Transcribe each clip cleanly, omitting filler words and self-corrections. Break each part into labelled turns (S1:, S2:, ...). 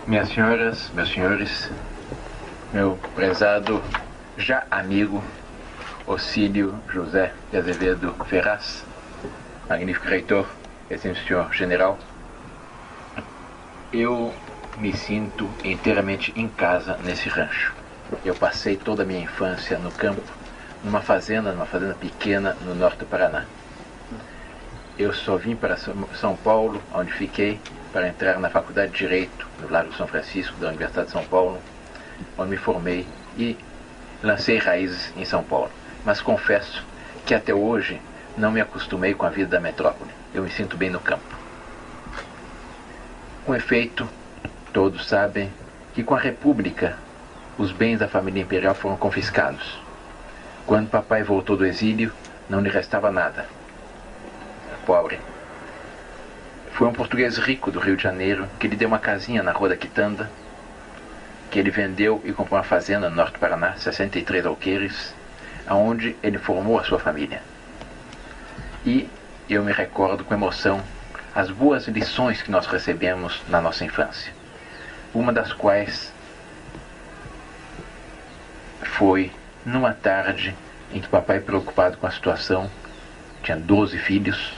S1: Minhas senhoras, meus senhores, meu prezado já amigo Ocílio José de Azevedo Ferraz, magnífico reitor, excelente senhor general, eu me sinto inteiramente em casa nesse rancho. Eu passei toda a minha infância no campo, numa fazenda pequena no norte do Paraná. Eu só vim para São Paulo, onde fiquei, para entrar na Faculdade de Direito, no Largo São Francisco, da Universidade de São Paulo, onde me formei e lancei raízes em São Paulo. Mas confesso que até hoje não me acostumei com a vida da metrópole. Eu me sinto bem no campo. Com efeito, todos sabem que com a República os bens da família imperial foram confiscados. Quando papai voltou do exílio, não lhe restava nada. Pobre. Foi um português rico do Rio de Janeiro que lhe deu uma casinha na Rua da Quitanda, que ele vendeu e comprou uma fazenda no norte do Paraná, 63 alqueires, aonde ele formou a sua família. E eu me recordo com emoção as boas lições que nós recebemos na nossa infância. Uma das quais foi numa tarde em que papai, preocupado com a situação, tinha 12 filhos,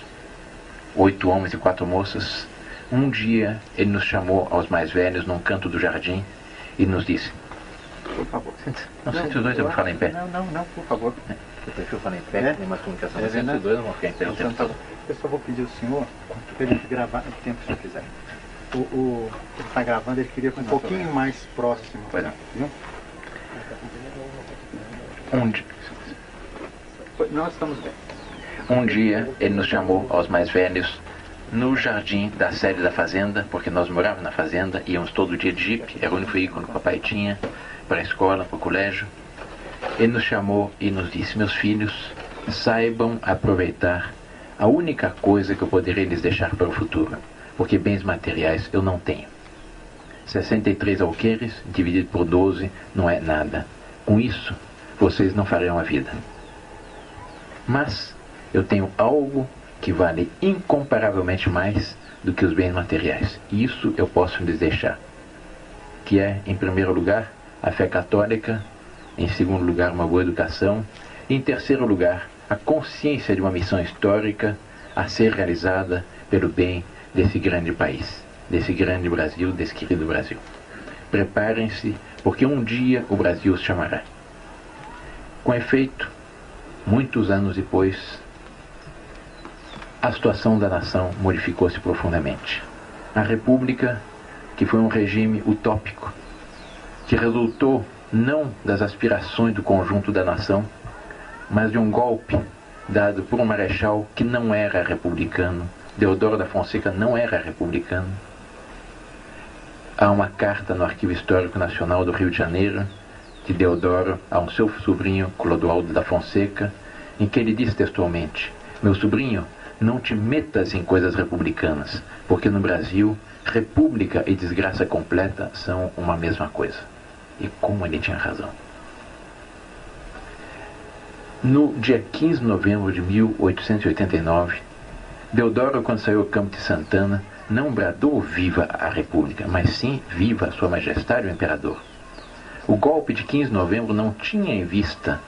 S1: 8 homens e 4 moças. Um dia ele nos chamou aos mais velhos num canto do jardim e nos disse:
S2: por favor,
S1: não, 102 eu vou falar em pé.
S2: Não, por favor.
S1: Eu prefiro falar em pé, tem mais comunicação. 102 eu vou ficar em pé o tempo todo.
S2: Eu só vou pedir ao senhor para ele gravar o tempo que o senhor quiser. Ele está gravando, ele queria um pouquinho mais próximo.
S1: Pois não.
S2: Viu? Nós estamos bem.
S1: Um dia ele nos chamou aos mais velhos no jardim da sede da fazenda, porque nós morávamos na fazenda, íamos todo dia de jipe, era o único veículo que o papai tinha para a escola, para o colégio. Ele nos chamou e nos disse: meus filhos, saibam aproveitar a única coisa que eu poderei lhes deixar para o futuro, porque bens materiais eu não tenho. 63 alqueires dividido por 12 não é nada. Com isso, vocês não farão a vida. Mas eu tenho algo que vale incomparavelmente mais do que os bens materiais. E isso eu posso lhes deixar. Que é, em primeiro lugar, a fé católica, em segundo lugar, uma boa educação, e em terceiro lugar, a consciência de uma missão histórica a ser realizada pelo bem desse grande país, desse grande Brasil, desse querido Brasil. Preparem-se, porque um dia o Brasil os chamará. Com efeito, muitos anos depois, a situação da nação modificou-se profundamente. A República, que foi um regime utópico, que resultou não das aspirações do conjunto da nação, mas de um golpe dado por um marechal que não era republicano. Deodoro da Fonseca não era republicano. Há uma carta no Arquivo Histórico Nacional do Rio de Janeiro, de Deodoro a um seu sobrinho, Clodoaldo da Fonseca, em que ele diz textualmente: meu sobrinho, não te metas em coisas republicanas, porque no Brasil, república e desgraça completa são uma mesma coisa. E como ele tinha razão. No dia 15 de novembro de 1889, Deodoro, quando saiu ao campo de Santana, não bradou viva a República, mas sim viva Sua Majestade o Imperador. O golpe de 15 de novembro não tinha em vista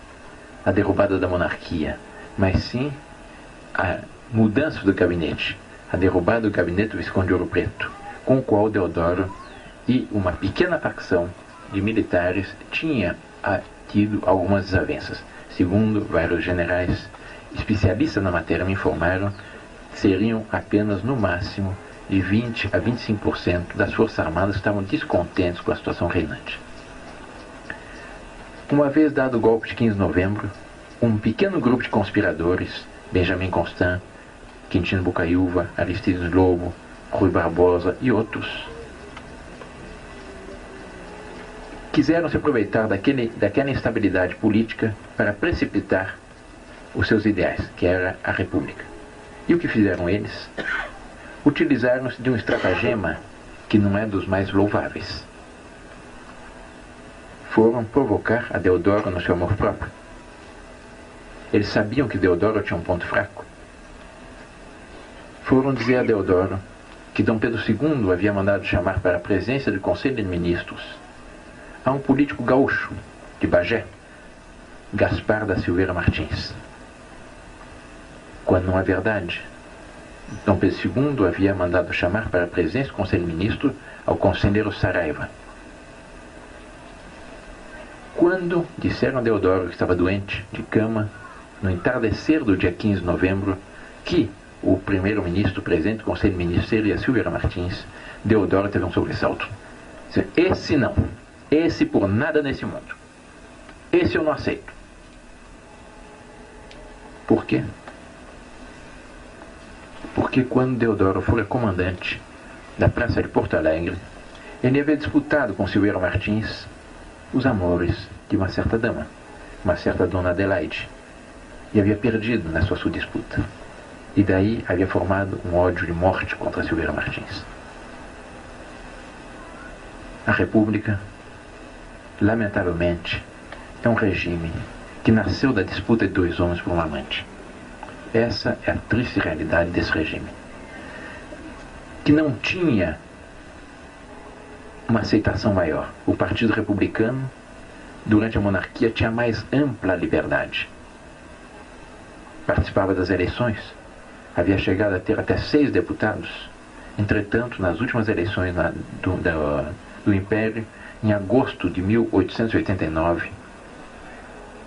S1: a derrubada da monarquia, mas sim a mudança do gabinete, a derrubada do gabinete do Visconde de Ouro Preto, com o qual Deodoro e uma pequena facção de militares tinha tido algumas desavenças. Segundo vários generais especialistas na matéria me informaram, seriam apenas no máximo de 20 a 25% das Forças Armadas que estavam descontentes com a situação reinante. Uma vez dado o golpe de 15 de novembro, um pequeno grupo de conspiradores, Benjamin Constant, Quintino Bocaiúva, Aristides Lobo, Rui Barbosa e outros, quiseram se aproveitar daquela instabilidade política para precipitar os seus ideais, que era a República. E o que fizeram eles? Utilizaram-se de um estratagema que não é dos mais louváveis. Foram provocar a Deodoro no seu amor próprio. Eles sabiam que Deodoro tinha um ponto fraco. Foram dizer a Deodoro que Dom Pedro II havia mandado chamar para a presença do Conselho de Ministros a um político gaúcho de Bagé, Gaspar da Silveira Martins. Quando não é verdade, Dom Pedro II havia mandado chamar para a presença do Conselho de Ministros ao conselheiro Saraiva. Quando disseram a Deodoro que estava doente, de cama, no entardecer do dia 15 de novembro, que o primeiro-ministro presente do Conselho de Ministros seria Silveira Martins, Deodoro teve um sobressalto. Esse não. Esse por nada nesse mundo. Esse eu não aceito. Por quê? Porque quando Deodoro fora comandante da Praça de Porto Alegre, ele havia disputado com Silveira Martins os amores de uma certa dama, uma certa Dona Adelaide, e havia perdido na sua disputa. E daí havia formado um ódio de morte contra Silveira Martins. A República, lamentavelmente, é um regime que nasceu da disputa de dois homens por um amante. Essa é a triste realidade desse regime, que não tinha uma aceitação maior. O Partido Republicano, durante a monarquia, tinha mais ampla liberdade. Participava das eleições, havia chegado a ter até 6 deputados. Entretanto, nas últimas eleições do Império, em agosto de 1889,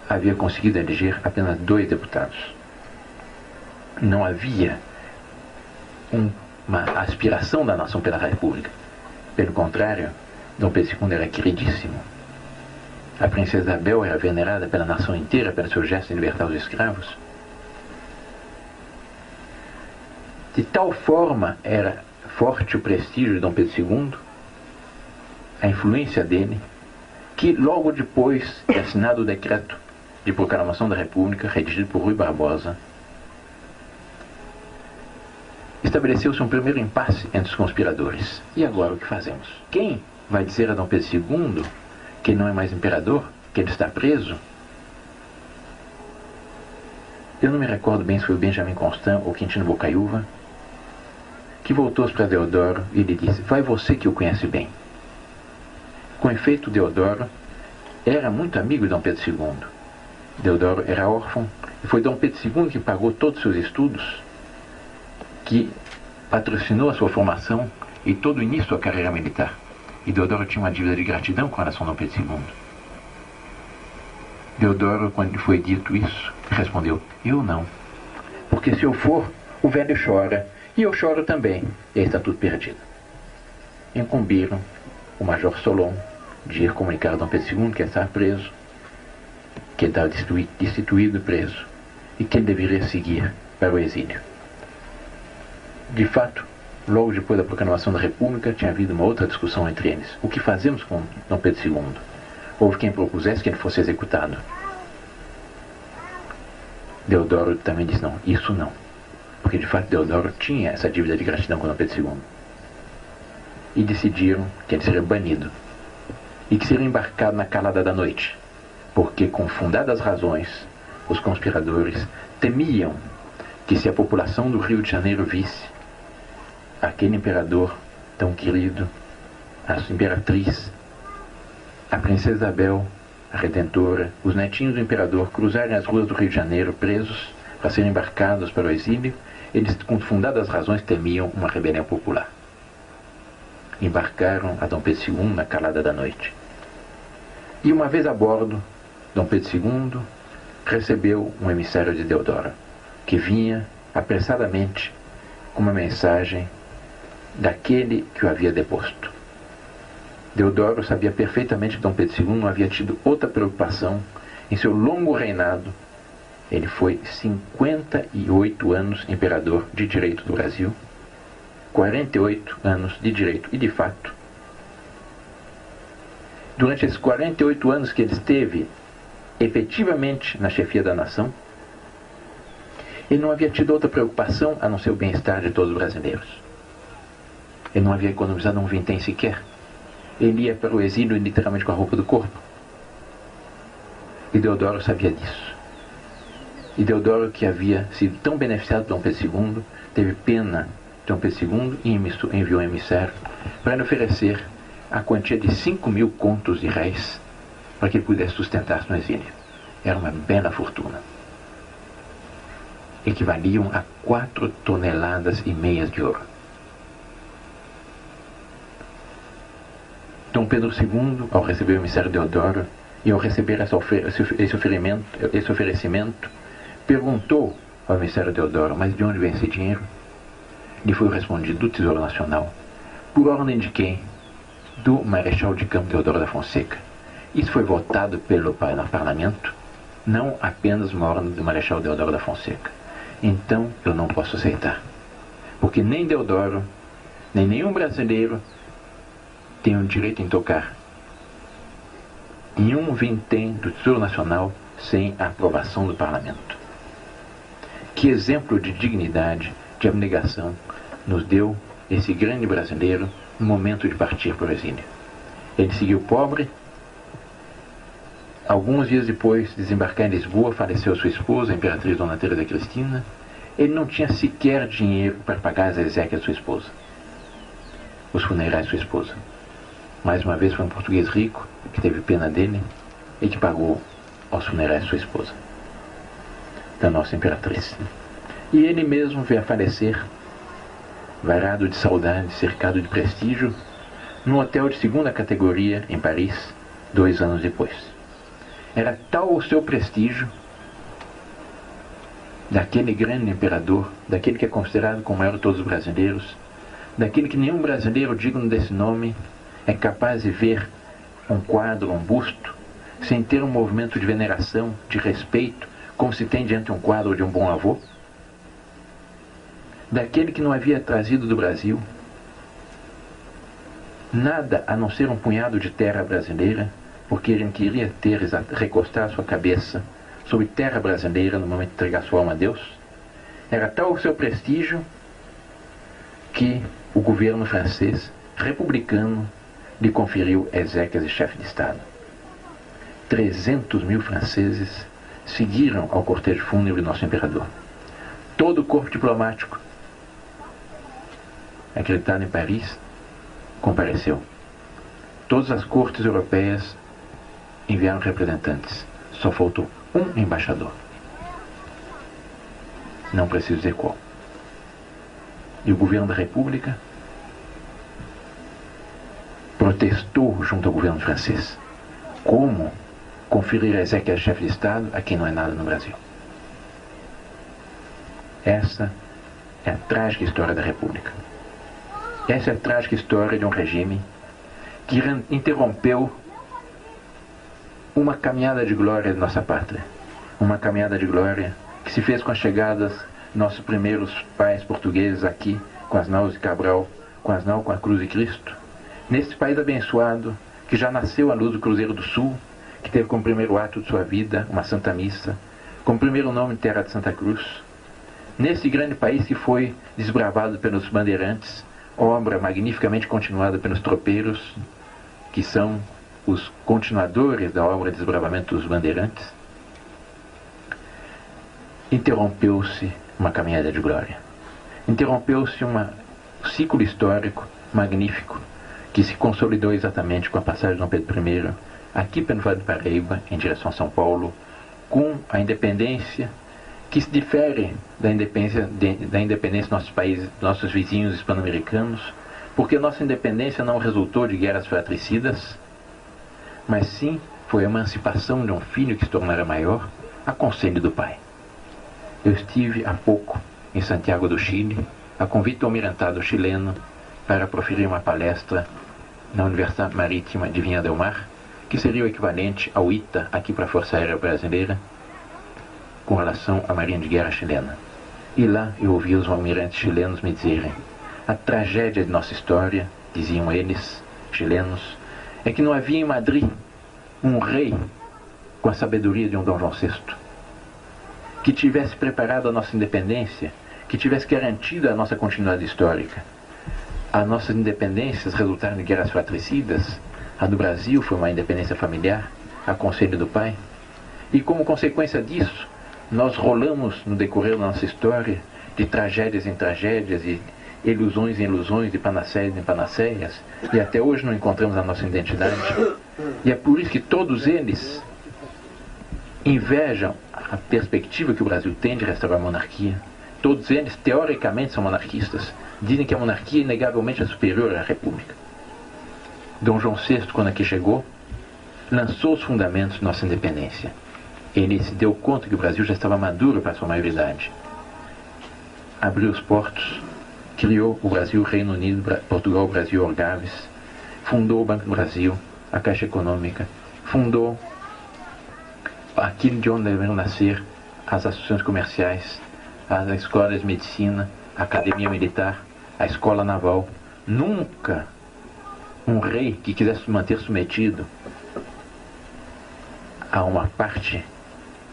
S1: havia conseguido eleger apenas 2 deputados. Não havia uma aspiração da nação pela República. Pelo contrário, Dom Pedro II era queridíssimo. A princesa Isabel era venerada pela nação inteira pelo seu gesto de libertar os escravos. De tal forma era forte o prestígio de Dom Pedro II, a influência dele, que logo depois de assinado o decreto de proclamação da República, redigido por Rui Barbosa, estabeleceu-se um primeiro impasse entre os conspiradores. E agora o que fazemos? Quem vai dizer a Dom Pedro II que ele não é mais imperador, que ele está preso? Eu não me recordo bem se foi o Benjamin Constant ou Quintino Bocaiúva, que voltou-se para Deodoro e lhe disse: vai você que o conhece bem. Com efeito, Deodoro era muito amigo de Dom Pedro II. Deodoro era órfão e foi Dom Pedro II que pagou todos os seus estudos, que patrocinou a sua formação e todo o início da carreira militar. E Deodoro tinha uma dívida de gratidão com relação a Dom Pedro II. Deodoro, quando lhe foi dito isso, respondeu: eu não. Porque se eu for, o velho chora, e eu choro também, e aí está tudo perdido. Incumbiram o Major Solon de ir comunicar a Dom Pedro II que estava preso, que ele estava destituído preso, e que ele deveria seguir para o exílio. De fato, logo depois da proclamação da República, tinha havido uma outra discussão entre eles. O que fazemos com Dom Pedro II? Houve quem propusesse que ele fosse executado. Deodoro também disse: não, isso não. Porque de fato Deodoro tinha essa dívida de gratidão com Dom Pedro II. E decidiram que ele seria banido e que seria embarcado na calada da noite, porque, com fundadas razões, os conspiradores temiam que, se a população do Rio de Janeiro visse aquele imperador tão querido, a imperatriz, a princesa Isabel, a Redentora, os netinhos do imperador cruzarem as ruas do Rio de Janeiro presos para serem embarcados para o exílio, eles, com fundadas razões, temiam uma rebelião popular. Embarcaram a Dom Pedro II na calada da noite. E uma vez a bordo, Dom Pedro II recebeu um emissário de Deodoro, que vinha apressadamente com uma mensagem daquele que o havia deposto. Deodoro sabia perfeitamente que Dom Pedro II não havia tido outra preocupação em seu longo reinado. Ele foi 58 anos imperador de direito do Brasil, 48 anos de direito e de fato. Durante esses 48 anos que ele esteve efetivamente na chefia da nação, ele não havia tido outra preocupação a não ser o bem-estar de todos os brasileiros. Ele não havia economizado um vintém sequer. Ele ia para o exílio literalmente com a roupa do corpo. E Deodoro sabia disso. E Deodoro, que havia sido tão beneficiado por Dom Pedro II, teve pena Dom Pedro II enviou um emissário para lhe oferecer a quantia de 5.000 contos de réis para que ele pudesse sustentar-se no exílio. Era uma bela fortuna. Equivaliam a 4,5 toneladas de ouro. Dom Pedro II, ao receber o emissário Deodoro e ao receber esse oferecimento, perguntou ao emissário Deodoro: mas de onde vem esse dinheiro? Lhe foi respondido: do Tesouro Nacional, por ordem de quem? Do Marechal de Campo Deodoro da Fonseca. Isso foi votado pelo Parlamento, não apenas uma ordem do Marechal Deodoro da Fonseca. Então eu não posso aceitar, porque nem Deodoro, nem nenhum brasileiro tem o direito em tocar nenhum vintém do Tesouro Nacional sem a aprovação do Parlamento. Que exemplo de dignidade, de abnegação nos deu esse grande brasileiro no momento de partir para o exílio. Ele seguiu pobre. Alguns dias depois de desembarcar em Lisboa, faleceu sua esposa, a imperatriz Dona Teresa Cristina. Ele não tinha sequer dinheiro para pagar as exéquias de sua esposa, os funerais de sua esposa. Mais uma vez foi um português rico que teve pena dele e que pagou aos funerais de sua esposa, da nossa imperatriz. E ele mesmo veio a falecer, varado de saudade, cercado de prestígio, num hotel de segunda categoria em Paris, 2 anos depois. Era tal o seu prestígio daquele grande imperador, daquele que é considerado como o maior de todos os brasileiros, daquele que nenhum brasileiro digno desse nome é capaz de ver um quadro, um busto, sem ter um movimento de veneração, de respeito, como se tem diante de um quadro de um bom avô, daquele que não havia trazido do Brasil nada a não ser um punhado de terra brasileira, porque ele queria recostar sua cabeça sobre terra brasileira no momento de entregar sua alma a Deus. Era tal o seu prestígio que o governo francês, republicano, lhe conferiu exéquias de chefe de Estado. 300.000 franceses seguiram ao cortejo fúnebre do nosso imperador. Todo o corpo diplomático acreditado em Paris compareceu. Todas as cortes europeias enviaram representantes. Só faltou um embaixador. Não preciso dizer qual. E o governo da República protestou junto ao governo francês. Como conferir a exéquia de chefe de Estado a quem não é nada no Brasil? Essa é a trágica história da República. Essa é a trágica história de um regime que interrompeu uma caminhada de glória de nossa pátria. Uma caminhada de glória que se fez com as chegadas de nossos primeiros pais portugueses aqui, com as naus de Cabral, com a Cruz de Cristo. Nesse país abençoado, que já nasceu à luz do Cruzeiro do Sul, que teve como primeiro ato de sua vida uma Santa Missa, como primeiro nome Terra de Santa Cruz. Nesse grande país que foi desbravado pelos bandeirantes, obra magnificamente continuada pelos tropeiros, que são os continuadores da obra de desbravamento dos bandeirantes, interrompeu-se uma caminhada de glória. Interrompeu-se um ciclo histórico magnífico que se consolidou exatamente com a passagem de Dom Pedro I aqui pelo Vale do Paraíba, em direção a São Paulo, com a independência que se difere da independência dos nossos países, dos nossos vizinhos hispano-americanos, porque nossa independência não resultou de guerras fratricidas, mas sim foi a emancipação de um filho que se tornara maior a conselho do pai. Eu estive há pouco em Santiago do Chile, a convite do almirantado chileno, para proferir uma palestra na Universidade Marítima de Viña del Mar, que seria o equivalente ao ITA aqui para a Força Aérea Brasileira, com relação à Marinha de Guerra chilena. E lá eu ouvi os almirantes chilenos me dizerem: a tragédia de nossa história, diziam eles, chilenos, é que não havia em Madrid um rei com a sabedoria de um Dom João VI, que tivesse preparado a nossa independência, que tivesse garantido a nossa continuidade histórica. As nossas independências resultaram de guerras fratricidas. A do Brasil foi uma independência familiar, a conselho do pai. E como consequência disso, nós rolamos no decorrer da nossa história de tragédias em tragédias e ilusões em ilusões, de panaceias em panaceias, e até hoje não encontramos a nossa identidade. E é por isso que todos eles invejam a perspectiva que o Brasil tem de restaurar a monarquia. Todos eles, teoricamente, são monarquistas. Dizem que a monarquia inegavelmente é superior à república. Dom João VI, quando aqui chegou, lançou os fundamentos de nossa independência. Ele se deu conta que o Brasil já estava maduro para a sua maioridade. Abriu os portos, criou o Brasil, Reino Unido, Portugal, Brasil, Orgaves, fundou o Banco do Brasil, a Caixa Econômica, fundou aquilo de onde deveriam nascer as associações comerciais, as escolas de medicina, a Academia Militar, a Escola Naval. Nunca um rei que quisesse se manter submetido a uma parte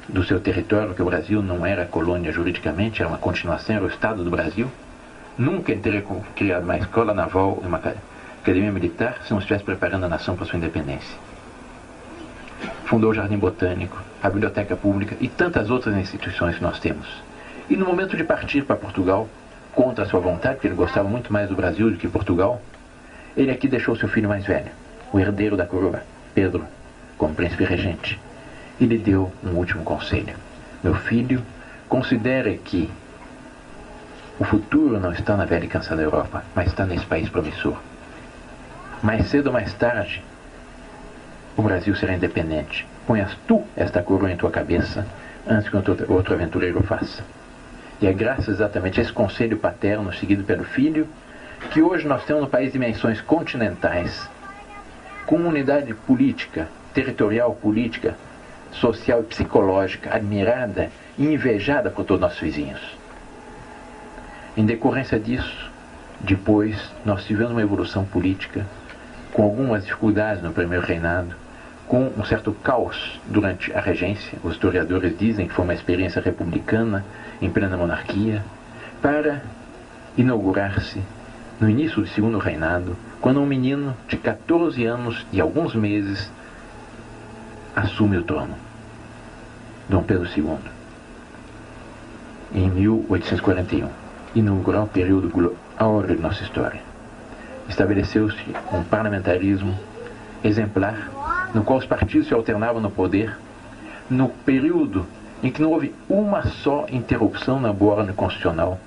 S1: do seu território, que o Brasil não era colônia juridicamente, era uma continuação, era o Estado do Brasil, nunca ele teria criado uma escola naval e uma academia militar se não estivesse preparando a nação para sua independência. Fundou o Jardim Botânico, a Biblioteca Pública e tantas outras instituições que nós temos. E no momento de partir para Portugal, contra a sua vontade, porque ele gostava muito mais do Brasil do que Portugal, ele aqui deixou seu filho mais velho, o herdeiro da coroa, Pedro, como príncipe regente. E lhe deu um último conselho: meu filho, considere que o futuro não está na velha e cansada Europa, mas está nesse país promissor. Mais cedo ou mais tarde, o Brasil será independente. Ponhas tu esta coroa em tua cabeça antes que outro aventureiro faça. E é graças exatamente a esse conselho paterno seguido pelo filho que hoje nós temos no país dimensões continentais, com uma unidade política, territorial, política, social e psicológica admirada e invejada por todos nossos vizinhos. Em decorrência disso, depois nós tivemos uma evolução política com algumas dificuldades no primeiro reinado, com um certo caos durante a regência. Os historiadores dizem que foi uma experiência republicana em plena monarquia, para inaugurar-se no início do segundo reinado, quando um menino de 14 anos e alguns meses assume o trono, Dom Pedro II, em 1841, inaugurou o período áureo de nossa história. Estabeleceu-se um parlamentarismo exemplar, no qual os partidos se alternavam no poder, no período em que não houve uma só interrupção na boa ordem constitucional,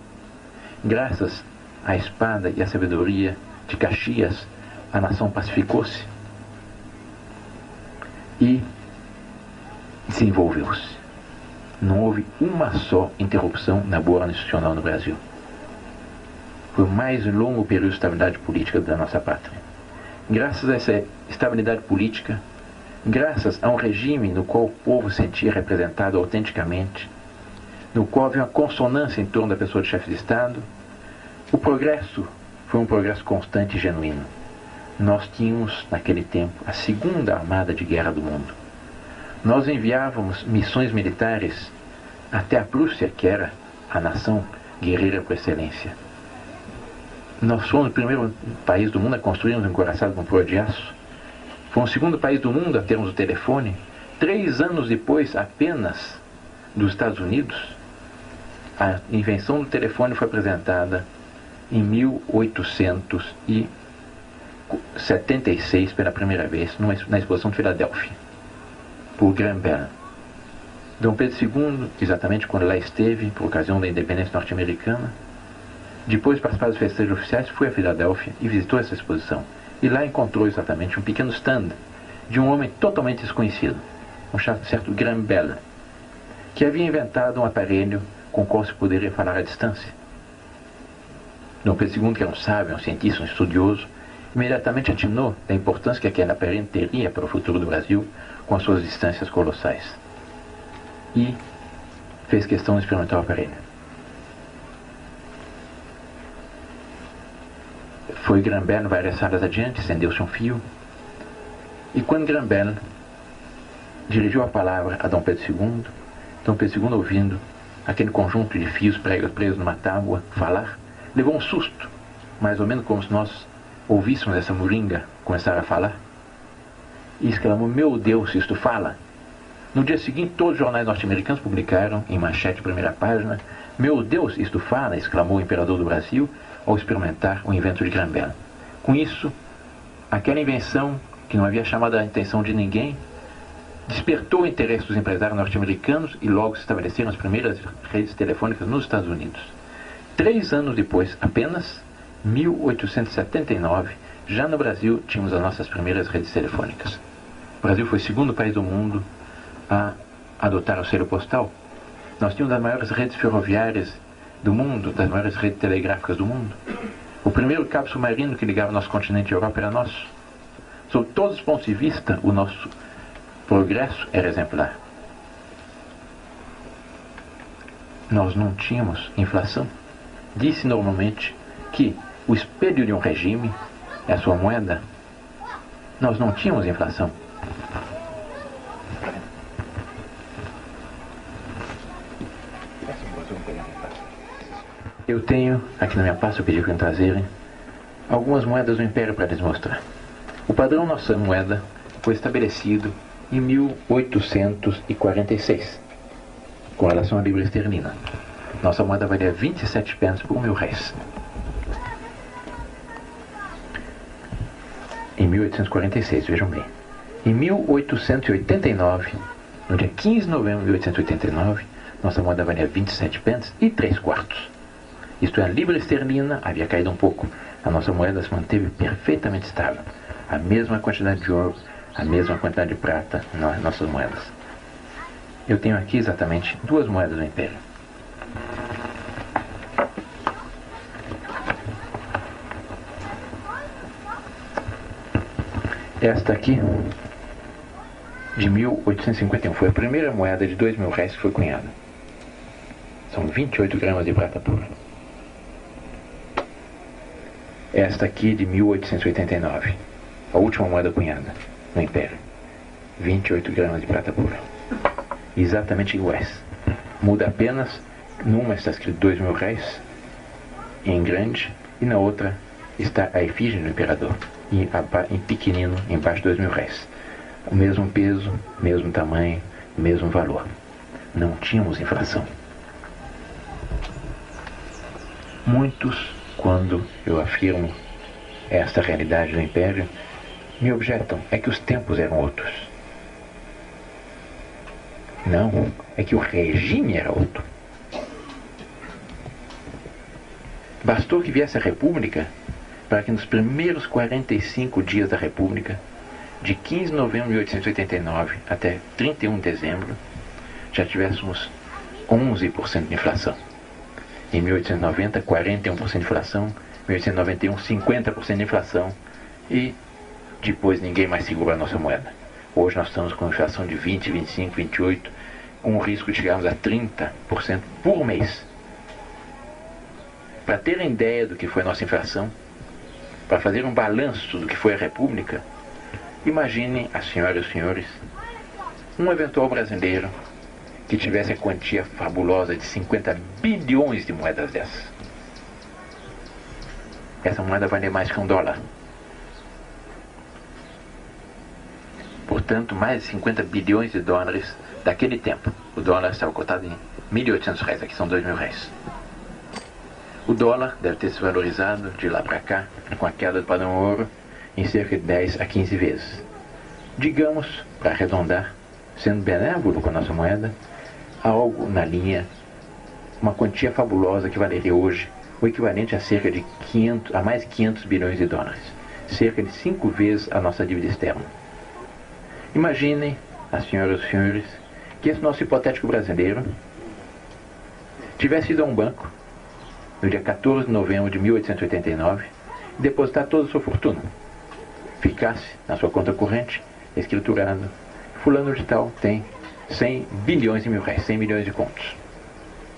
S1: graças à espada e à sabedoria de Caxias, a nação pacificou-se e desenvolveu-se. Não houve uma só interrupção na boa ordem institucional no Brasil. Foi o mais longo período de estabilidade política da nossa pátria. Graças a essa estabilidade política, graças a um regime no qual o povo se sentia representado autenticamente, no qual havia uma consonância em torno da pessoa de chefe de Estado, o progresso foi um progresso constante e genuíno. Nós tínhamos, naquele tempo, a segunda armada de guerra do mundo. Nós enviávamos missões militares até a Prússia, que era a nação guerreira por excelência. Nós fomos o primeiro país do mundo a construirmos um encoraçado com proa de aço. Fomos o segundo país do mundo a termos o telefone. 3 anos depois, apenas, dos Estados Unidos, a invenção do telefone foi apresentada em 1876 pela primeira vez, na exposição de Filadélfia, por Graham Bell. Dom Pedro II, exatamente quando lá esteve, por ocasião da independência norte-americana, depois de participar dos festejos oficiais, foi a Filadélfia e visitou essa exposição. E lá encontrou exatamente um pequeno stand de um homem totalmente desconhecido, um certo Graham Bell, que havia inventado um aparelho com o qual se poderia falar à distância. Dom Pedro II, que era um sábio, um cientista, um estudioso, imediatamente atinou da importância que aquele aparelho teria para o futuro do Brasil com as suas distâncias colossais. E fez questão de experimentar o aparelho. Foi Graham Bell várias salas adiante, acendeu-se um fio, e quando Graham Bell dirigiu a palavra a Dom Pedro II, Dom Pedro II, ouvindo aquele conjunto de fios presos numa tábua falar, levou um susto, mais ou menos como se nós ouvíssemos essa moringa começar a falar, e exclamou: meu Deus, isto fala! No dia seguinte, todos os jornais norte-americanos publicaram, em manchete, primeira página: meu Deus, isto fala! Exclamou o imperador do Brasil, ao experimentar o invento de Graham. Com isso, aquela invenção, que não havia chamado a atenção de ninguém, despertou o interesse dos empresários norte-americanos e logo se estabeleceram as primeiras redes telefônicas nos Estados Unidos. 3 anos depois, apenas 1879, já no Brasil tínhamos as nossas primeiras redes telefônicas. O Brasil foi o segundo país do mundo a adotar o selo postal. Nós tínhamos as maiores redes ferroviárias do mundo, das maiores redes telegráficas do mundo. O primeiro cabo submarino que ligava o nosso continente à Europa era nosso. Sob todos os pontos de vista, o nosso progresso era exemplar. Nós não tínhamos inflação. Disse normalmente que o espelho de um regime é a sua moeda. Nós não tínhamos inflação. Eu tenho, aqui na minha pasta, eu pedi para trazerem algumas moedas do Império para lhes mostrar. O padrão nossa moeda foi estabelecido em 1846, com relação à libra esterlina. Nossa moeda valia 27 pence por 1.000 réis. Em 1846, vejam bem. Em 1889, no dia 15 de novembro de 1889, nossa moeda valia 27 pence e 3 quartos. Isto é, a libra esterlina havia caído um pouco. A nossa moeda se manteve perfeitamente estável. A mesma quantidade de ouro, a mesma quantidade de prata nas nossas moedas. Eu tenho aqui exatamente 2 moedas do Império. Esta aqui, de 1851, foi a primeira moeda de 2.000 réis que foi cunhada. São 28 gramas de prata pura. Esta aqui, de 1889, a última moeda cunhada no Império. 28 gramas de prata pura. Exatamente iguais. Muda apenas, numa está escrito 2.000 réis, em grande, e na outra está a efígie do imperador, em pequenino, embaixo de 2.000 réis. O mesmo peso, mesmo tamanho, mesmo valor. Não tínhamos inflação. Muitos, quando eu afirmo esta realidade do Império, me objetam, é que os tempos eram outros. Não, é que o regime era outro. Bastou que viesse a República para que nos primeiros 45 dias da República, de 15 de novembro de 1889 até 31 de dezembro, já tivéssemos 11% de inflação. Em 1890, 41% de inflação, em 1891, 50% de inflação, e depois ninguém mais segura a nossa moeda. Hoje nós estamos com inflação de 20, 25, 28, com o risco de chegarmos a 30% por mês. Para terem ideia do que foi a nossa inflação, para fazer um balanço do que foi a República, imaginem, as senhoras e os senhores, um eventual brasileiro que tivesse a quantia fabulosa de 50 bilhões de moedas dessas. Essa moeda vale mais que $1. Portanto, mais de 50 bilhões de dólares daquele tempo. O dólar estava cotado em 1.800 réis, aqui são 2.000 réis. O dólar deve ter se valorizado de lá para cá, com a queda do padrão ouro, em cerca de 10 a 15 vezes. Digamos, para arredondar, sendo benévolo com a nossa moeda, algo na linha, uma quantia fabulosa que valeria hoje o equivalente a cerca de mais de 500 bilhões de dólares, cerca de 5 vezes a nossa dívida externa. Imaginem, as senhoras e os senhores, que esse nosso hipotético brasileiro tivesse ido a um banco no dia 14 de novembro de 1889 e depositar toda a sua fortuna. Ficasse na sua conta corrente, escriturado, fulano de tal tem 100 bilhões de mil réis, 100 milhões de contos.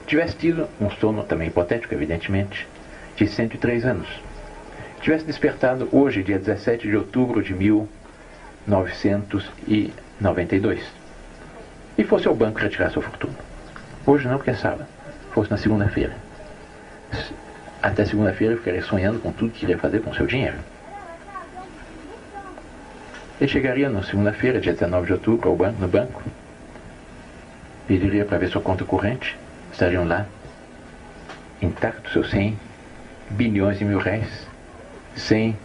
S1: Tivesse tido um sono também hipotético, evidentemente, de 103 anos. Tivesse despertado hoje, dia 17 de outubro de 1992. E fosse ao banco retirar sua fortuna. Hoje não, porque é sábado. Fosse na segunda-feira. Até segunda-feira eu ficaria sonhando com tudo que iria fazer com o seu dinheiro. Ele chegaria na segunda-feira, dia 19 de outubro, no banco. Pediria para ver sua conta corrente. Estariam lá, intactos seus 100 bilhões de mil-réis, 100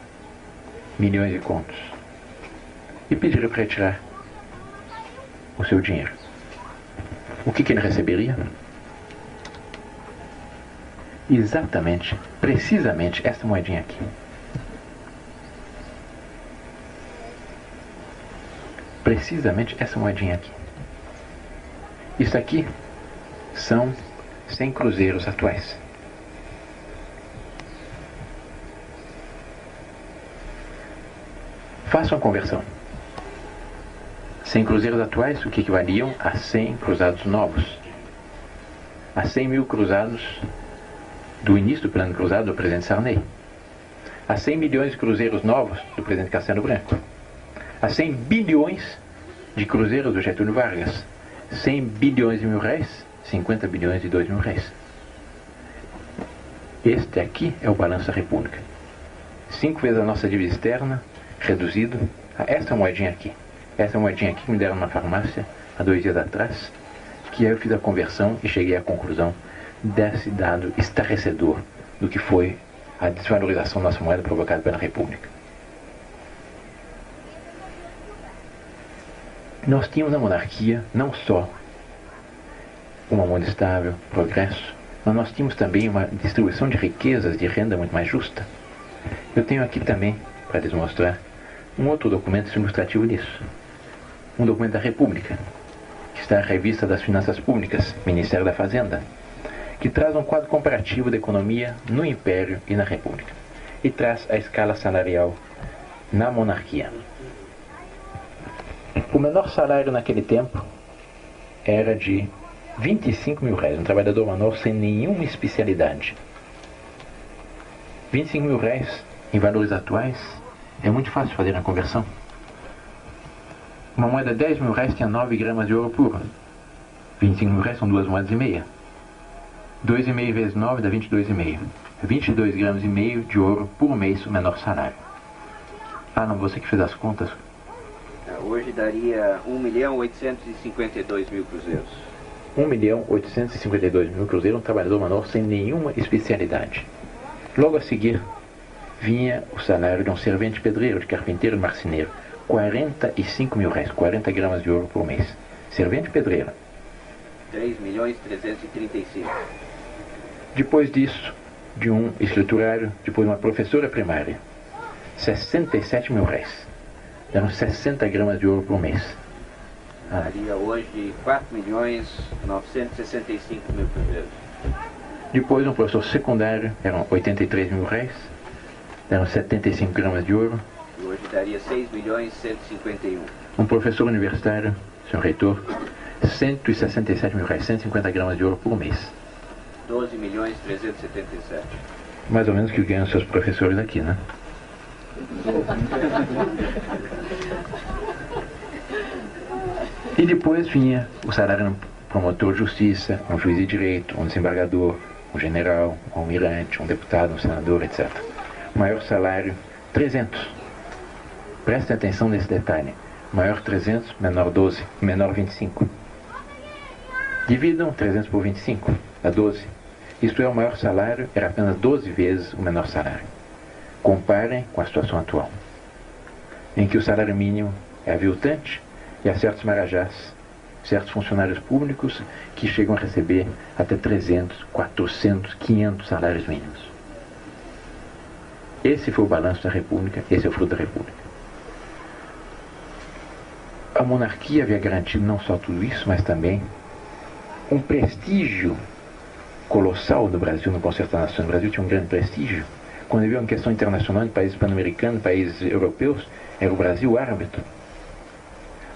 S1: milhões de contos, e pediria para retirar o seu dinheiro. O que ele receberia? Exatamente, precisamente esta moedinha aqui. Precisamente essa moedinha aqui. Isso aqui são 100 cruzeiros atuais. Façam a conversão. 100 cruzeiros atuais, o que equivaliam a 100 cruzados novos. A 100 mil cruzados do início do plano cruzado do presidente Sarney. A 100 milhões de cruzeiros novos do presidente Castelo Branco. A 100 bilhões de cruzeiros do Getúlio Vargas. 100 bilhões de mil-réis, 50 bilhões de 2 mil-réis. Este aqui é o balanço da República. 5 vezes a nossa dívida externa, reduzido a esta moedinha aqui. Essa moedinha aqui que me deram numa farmácia há 2 dias atrás, que eu fiz a conversão e cheguei à conclusão desse dado estarrecedor do que foi a desvalorização da nossa moeda provocada pela República. Nós tínhamos na monarquia não só uma moeda estável, progresso, mas nós tínhamos também uma distribuição de riquezas, de renda muito mais justa. Eu tenho aqui também, para lhes mostrar, um outro documento ilustrativo disso. Um documento da República, que está na Revista das Finanças Públicas, Ministério da Fazenda, que traz um quadro comparativo da economia no Império e na República. E traz a escala salarial na monarquia. O menor salário naquele tempo era de 25 mil-réis, um trabalhador manual sem nenhuma especialidade. 25 mil-réis, em valores atuais, é muito fácil fazer a conversão. Uma moeda de 10 mil-réis tinha 9 gramas de ouro puro. 25 mil-réis são 2 moedas e meia. 2,5 vezes 9 dá 22,5. 22 gramas e meio de ouro por mês, o menor salário. Ah, não, você que fez as contas.
S3: Hoje daria 1.852.000 cruzeiros.
S1: 1.852.000 cruzeiros, um trabalhador manual sem nenhuma especialidade. Logo a seguir, vinha o salário de um servente pedreiro, de carpinteiro e marceneiro. 45 mil-réis, 40 gramas de ouro por mês. Servente pedreiro.
S3: 3.335.000.
S1: Depois disso, de um escriturário, depois uma professora primária. 67 mil-réis. Eram 60 gramas de ouro por mês.
S3: Daria hoje 4.965.000 cruzeiros.
S1: Depois um professor secundário, eram 83 mil-réis. Eram 75 gramas de ouro.
S3: E hoje daria 6.151.000.
S1: Um professor universitário, senhor reitor, 167 mil-réis, 150 gramas de ouro por mês.
S3: 12.377.000.
S1: Mais ou menos que ganham seus professores aqui, né? E depois vinha o salário de um promotor de justiça, um juiz de direito, um desembargador, um general, um almirante, um deputado, um senador, etc. O maior salário, 300. Prestem atenção nesse detalhe. Maior 300, menor 12, menor 25. Dividam 300 por 25, dá 12. Isto é, o maior salário era apenas 12 vezes o menor salário. Comparem com a situação atual, em que o salário mínimo é aviltante e há certos marajás, certos funcionários públicos que chegam a receber até 300, 400, 500 salários mínimos. Esse foi o balanço da República, esse é o fruto da República. A monarquia havia garantido não só tudo isso, mas também um prestígio colossal do Brasil no Concerto das Nações. O Brasil tinha um grande prestígio. Quando havia uma questão internacional de países pan-americanos, países europeus, era o Brasil árbitro.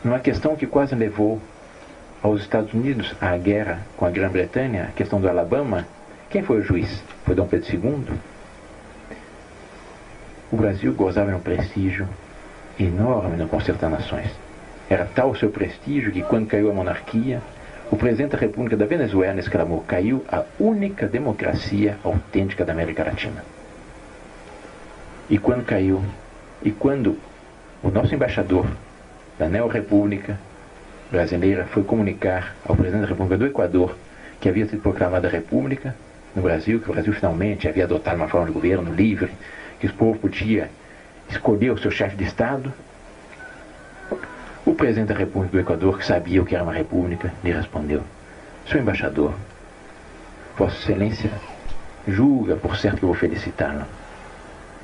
S1: Numa questão que quase levou aos Estados Unidos à guerra com a Grã-Bretanha, a questão do Alabama, quem foi o juiz? Foi Dom Pedro II. O Brasil gozava de um prestígio enorme no Concerto das Nações. Era tal o seu prestígio que, quando caiu a monarquia, o presidente da República da Venezuela exclamou: caiu a única democracia autêntica da América Latina. E quando caiu, e quando o nosso embaixador da Neo-República brasileira foi comunicar ao presidente da República do Equador que havia sido proclamada a República, no Brasil, que o Brasil finalmente havia adotado uma forma de governo livre, que o povo podia escolher o seu chefe de Estado, o presidente da República do Equador, que sabia o que era uma república, lhe respondeu: Senhor embaixador, Vossa Excelência julga por certo que eu vou felicitá-lo.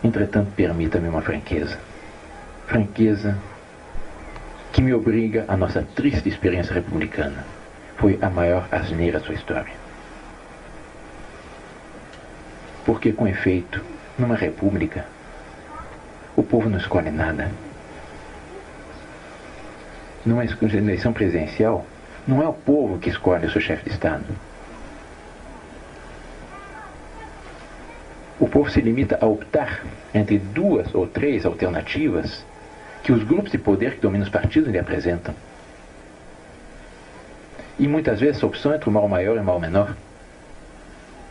S1: Entretanto, permita-me uma franqueza. Franqueza que me obriga à nossa triste experiência republicana. Foi a maior asneira da sua história. Porque, com efeito, numa república, o povo não escolhe nada. Numa eleição presidencial, não é o povo que escolhe o seu chefe de Estado. O povo se limita a optar entre 2 ou 3 alternativas que os grupos de poder que dominam os partidos lhe apresentam. E muitas vezes a opção entre o mal maior e o mal menor.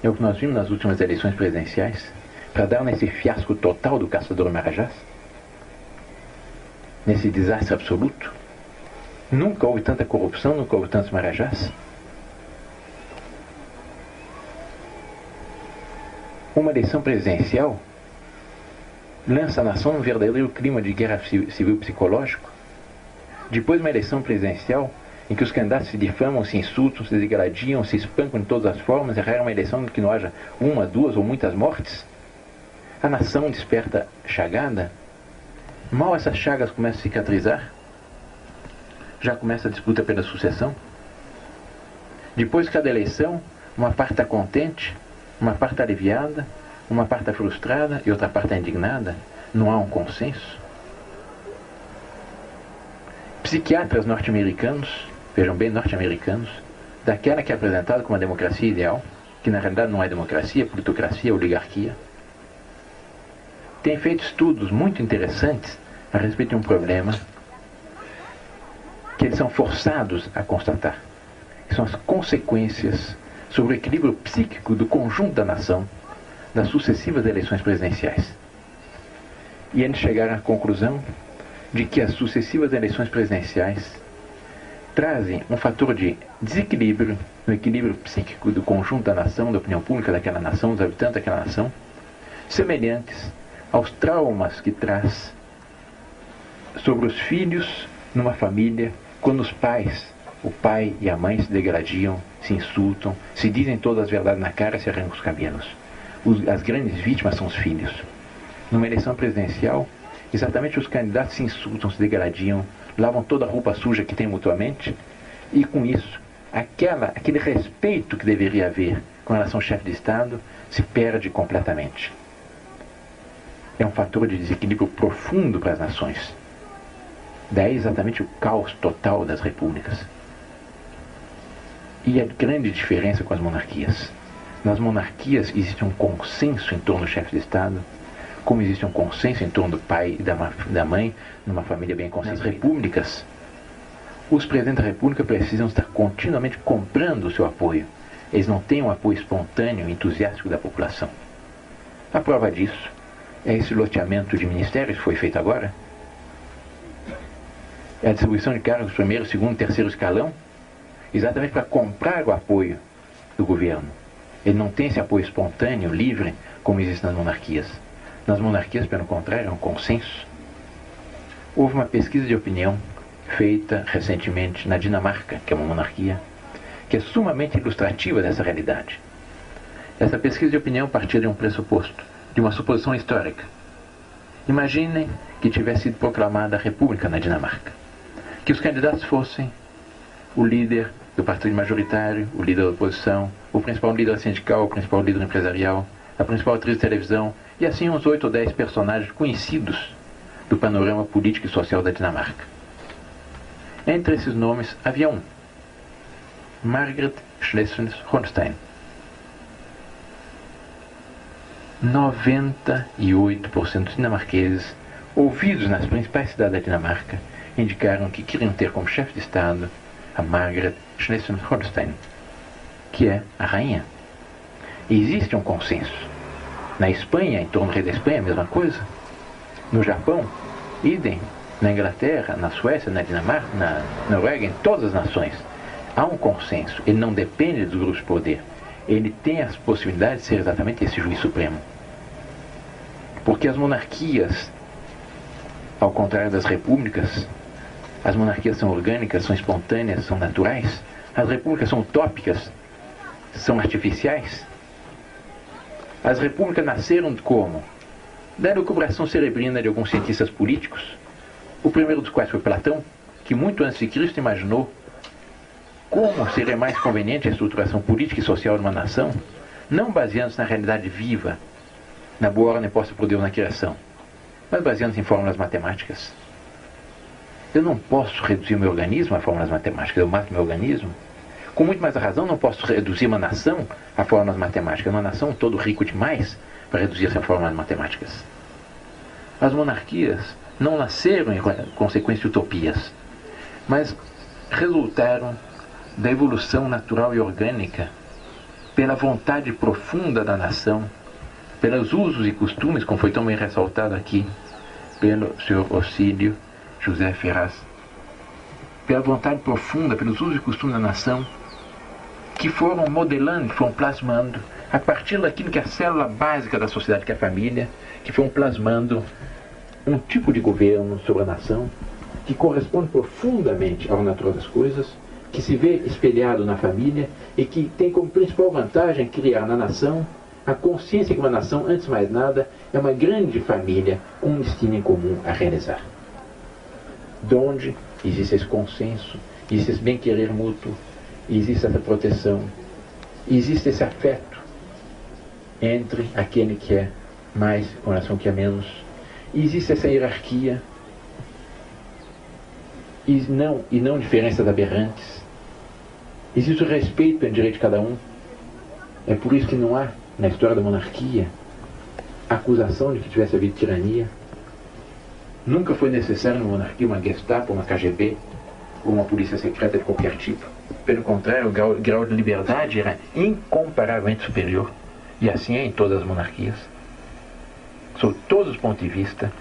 S1: É o que nós vimos nas últimas eleições presidenciais, para dar nesse fiasco total do caçador Marajás, nesse desastre absoluto. Nunca houve tanta corrupção, nunca houve tantos Marajás. Uma eleição presidencial lança a nação num verdadeiro clima de guerra civil psicológico. Depois de uma eleição presidencial em que os candidatos se difamam, se insultam, se degradiam, se espancam de todas as formas, e rara uma eleição em que não haja 1, 2 ou muitas mortes, a nação desperta chagada. Mal essas chagas começam a cicatrizar, já começa a disputa pela sucessão. Depois de cada eleição, uma parte está contente, uma parte está aliviada, uma parte está frustrada e outra parte está indignada. Não há um consenso. Psiquiatras norte-americanos, vejam bem, norte-americanos, daquela que é apresentada como uma democracia ideal, que na realidade não é democracia, é plutocracia, é oligarquia, têm feito estudos muito interessantes a respeito de um problema que eles são forçados a constatar, que são as consequências sobre o equilíbrio psíquico do conjunto da nação das sucessivas eleições presidenciais. E eles chegaram à conclusão de que as sucessivas eleições presidenciais trazem um fator de desequilíbrio no equilíbrio psíquico do conjunto da nação, da opinião pública daquela nação, dos habitantes daquela nação, semelhantes aos traumas que traz sobre os filhos numa família, quando os pais, o pai e a mãe se degradiam, se insultam, se dizem todas as verdades na cara e se arrancam os cabelos. As grandes vítimas são os filhos. Numa eleição presidencial, exatamente os candidatos se insultam, se degradiam, lavam toda a roupa suja que tem mutuamente, e com isso, aquele respeito que deveria haver com relação ao chefe de Estado se perde completamente. É um fator de desequilíbrio profundo para as nações. Daí exatamente o caos total das repúblicas. E a grande diferença com as monarquias. Nas monarquias existe um consenso em torno do chefe de Estado, como existe um consenso em torno do pai e da mãe, numa família bem constituída. Nas repúblicas, os presidentes da república precisam estar continuamente comprando o seu apoio. Eles não têm um apoio espontâneo e entusiástico da população. A prova disso é esse loteamento de ministérios que foi feito agora. É a distribuição de cargos primeiro, segundo, terceiro escalão, exatamente para comprar o apoio do governo. Ele não tem esse apoio espontâneo, livre, como existe nas monarquias. Nas monarquias, pelo contrário, é um consenso. Houve uma pesquisa de opinião feita recentemente na Dinamarca, que é uma monarquia, que é sumamente ilustrativa dessa realidade. Essa pesquisa de opinião partia de um pressuposto, de uma suposição histórica. Imaginem que tivesse sido proclamada a República na Dinamarca, que os candidatos fossem o líder do partido majoritário, o líder da oposição, o principal líder sindical, o principal líder empresarial, a principal atriz de televisão, e assim uns 8 ou 10 personagens conhecidos do panorama político e social da Dinamarca. Entre esses nomes havia um, Margrethe Schleswig-Holstein. 98% dos dinamarqueses, ouvidos nas principais cidades da Dinamarca, indicaram que queriam ter como chefe de Estado a Margrethe Schleswig-Holstein, que é a rainha. E existe um consenso. Na Espanha, em torno do rei da Espanha, a mesma coisa. No Japão, idem. Na Inglaterra, na Suécia, na Dinamarca, na Noruega, em todas as nações. Há um consenso. Ele não depende dos grupos de poder. ele tem as possibilidades de ser exatamente esse juiz supremo. Porque as monarquias, ao contrário das repúblicas, as monarquias são orgânicas, são espontâneas, são naturais. As repúblicas são utópicas, são artificiais. As repúblicas nasceram como? Da elucubração cerebrina de alguns cientistas políticos, o primeiro dos quais foi Platão, que muito antes de Cristo imaginou como seria mais conveniente a estruturação política e social de uma nação, não baseando-se na realidade viva, na boa ordem posta por Deus na criação, mas baseando-se em fórmulas matemáticas. Eu não posso reduzir o meu organismo a fórmulas matemáticas, eu mato meu organismo. Com muito mais razão, não posso reduzir uma nação a fórmulas matemáticas. Uma nação todo rico demais para reduzir-se a fórmulas matemáticas. As monarquias não nasceram em consequência de utopias, mas resultaram da evolução natural e orgânica, pela vontade profunda da nação, pelos usos e costumes, como foi tão bem ressaltado aqui pelo Sr. Ocílio José Ferraz, pela vontade profunda, pelos usos e costumes da nação, que foram modelando, foram plasmando, a partir daquilo que é a célula básica da sociedade, que é a família, que foram plasmando um tipo de governo sobre a nação, que corresponde profundamente ao natural das coisas, que se vê espelhado na família e que tem como principal vantagem criar na nação a consciência que uma nação, antes de mais nada, é uma grande família com um destino em comum a realizar. Donde existe esse consenso, existe esse bem-querer mútuo, existe essa proteção, existe esse afeto entre aquele que é mais com relação ao que é menos, existe essa hierarquia e não diferenças aberrantes, existe o respeito pelo direito de cada um. É por isso que não há, na história da monarquia, acusação de que tivesse havido tirania. Nunca foi necessário na monarquia uma Gestapo, uma KGB ou uma polícia secreta de qualquer tipo. Pelo contrário, o grau de liberdade era incomparavelmente superior. E assim é em todas as monarquias. Sob todos os pontos de vista,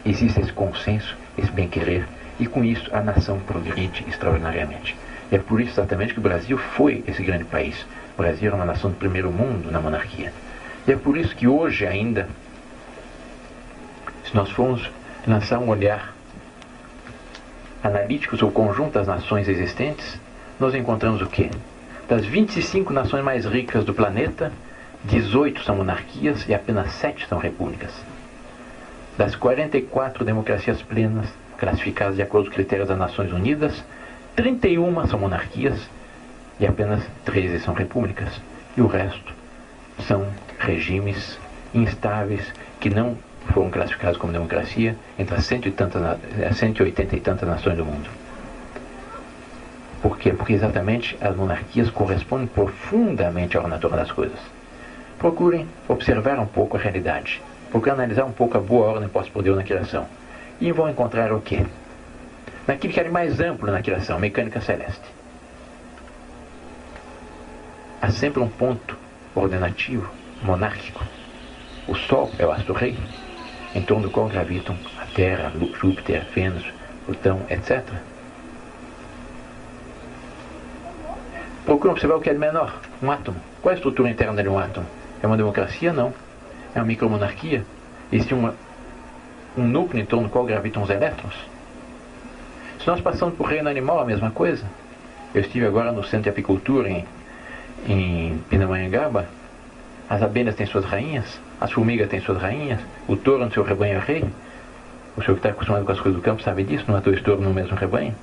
S1: existe esse consenso, esse bem-querer, e com isso a nação progride extraordinariamente. É por isso exatamente que o Brasil foi esse grande país. O Brasil era uma nação do primeiro mundo na monarquia. E é por isso que hoje ainda, se nós formos lançar um olhar analítico sobre o conjunto das nações existentes, nós encontramos o quê? Das 25 nações mais ricas do planeta, 18 são monarquias e apenas 7 são repúblicas. Das 44 democracias plenas, classificadas de acordo com os critérios das Nações Unidas, 31 são monarquias e apenas 13 são repúblicas. E o resto são regimes instáveis que não foram classificados como democracia entre as 180 e tantas nações do mundo. Por quê? Porque exatamente as monarquias correspondem profundamente ao natural das coisas. Procurem observar um pouco a realidade. Procurem analisar um pouco a boa ordem posta por Deus na criação. E vão encontrar o quê? Naquilo que era mais amplo na criação, mecânica celeste. Há sempre um ponto ordenativo, monárquico. O Sol é o astro-rei, em torno do qual gravitam a Terra, Júpiter, Vênus, Plutão, etc. Procurem observar o que é de menor, um átomo. Qual é a estrutura interna de um átomo? É uma democracia? Não. É uma micromonarquia? Existe um núcleo em torno do qual gravitam os elétrons? Se nós passamos por reino animal, a mesma coisa. Eu estive agora no centro de apicultura em Pindamonhangaba. As abelhas têm suas rainhas, as formigas têm suas rainhas, o touro no seu rebanho é rei. O senhor que está acostumado com as coisas do campo sabe disso, não há dois touros no mesmo rebanho.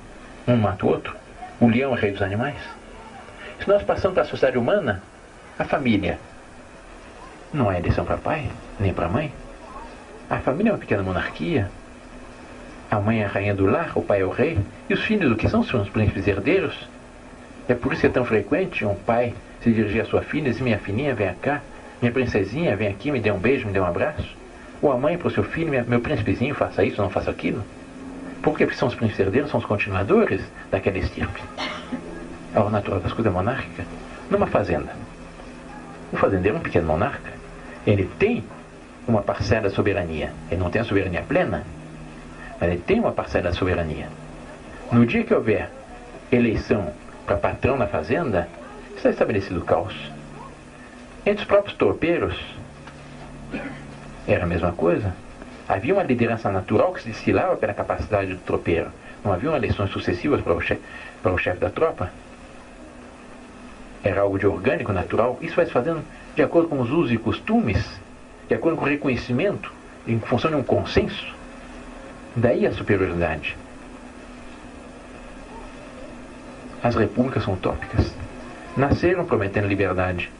S1: Um mata o outro. O leão é rei dos animais. Se nós passamos para a sociedade humana, a família não é eleição para pai, nem para mãe. A família é uma pequena monarquia. A mãe é a rainha do lar, o pai é o rei. E os filhos o que são? São os príncipes herdeiros. É por isso que é tão frequente um pai se dirigir à sua filha e dizer: minha filhinha, vem cá, minha princesinha, vem aqui, me dê um beijo, me dê um abraço. Ou a mãe para o seu filho: meu príncipezinho, faça isso, não faça aquilo. Por quê? Porque são os príncipes herdeiros, são os continuadores daquela estirpe. É o natural das coisas monárquicas. Numa fazenda, o fazendeiro é um pequeno monarca. Ele tem uma parcela de soberania. Ele não tem a soberania plena, mas ele tem uma parcela de soberania. No dia que houver eleição para patrão na fazenda, está estabelecido o caos. Entre os próprios tropeiros, era a mesma coisa. Havia uma liderança natural que se destilava pela capacidade do tropeiro. Não havia eleições sucessivas para o chefe da tropa. Era algo de orgânico, natural. Isso vai se fazendo de acordo com os usos e costumes, de acordo com o reconhecimento, em função de um consenso. Daí a superioridade. As repúblicas são utópicas. Nasceram prometendo liberdade.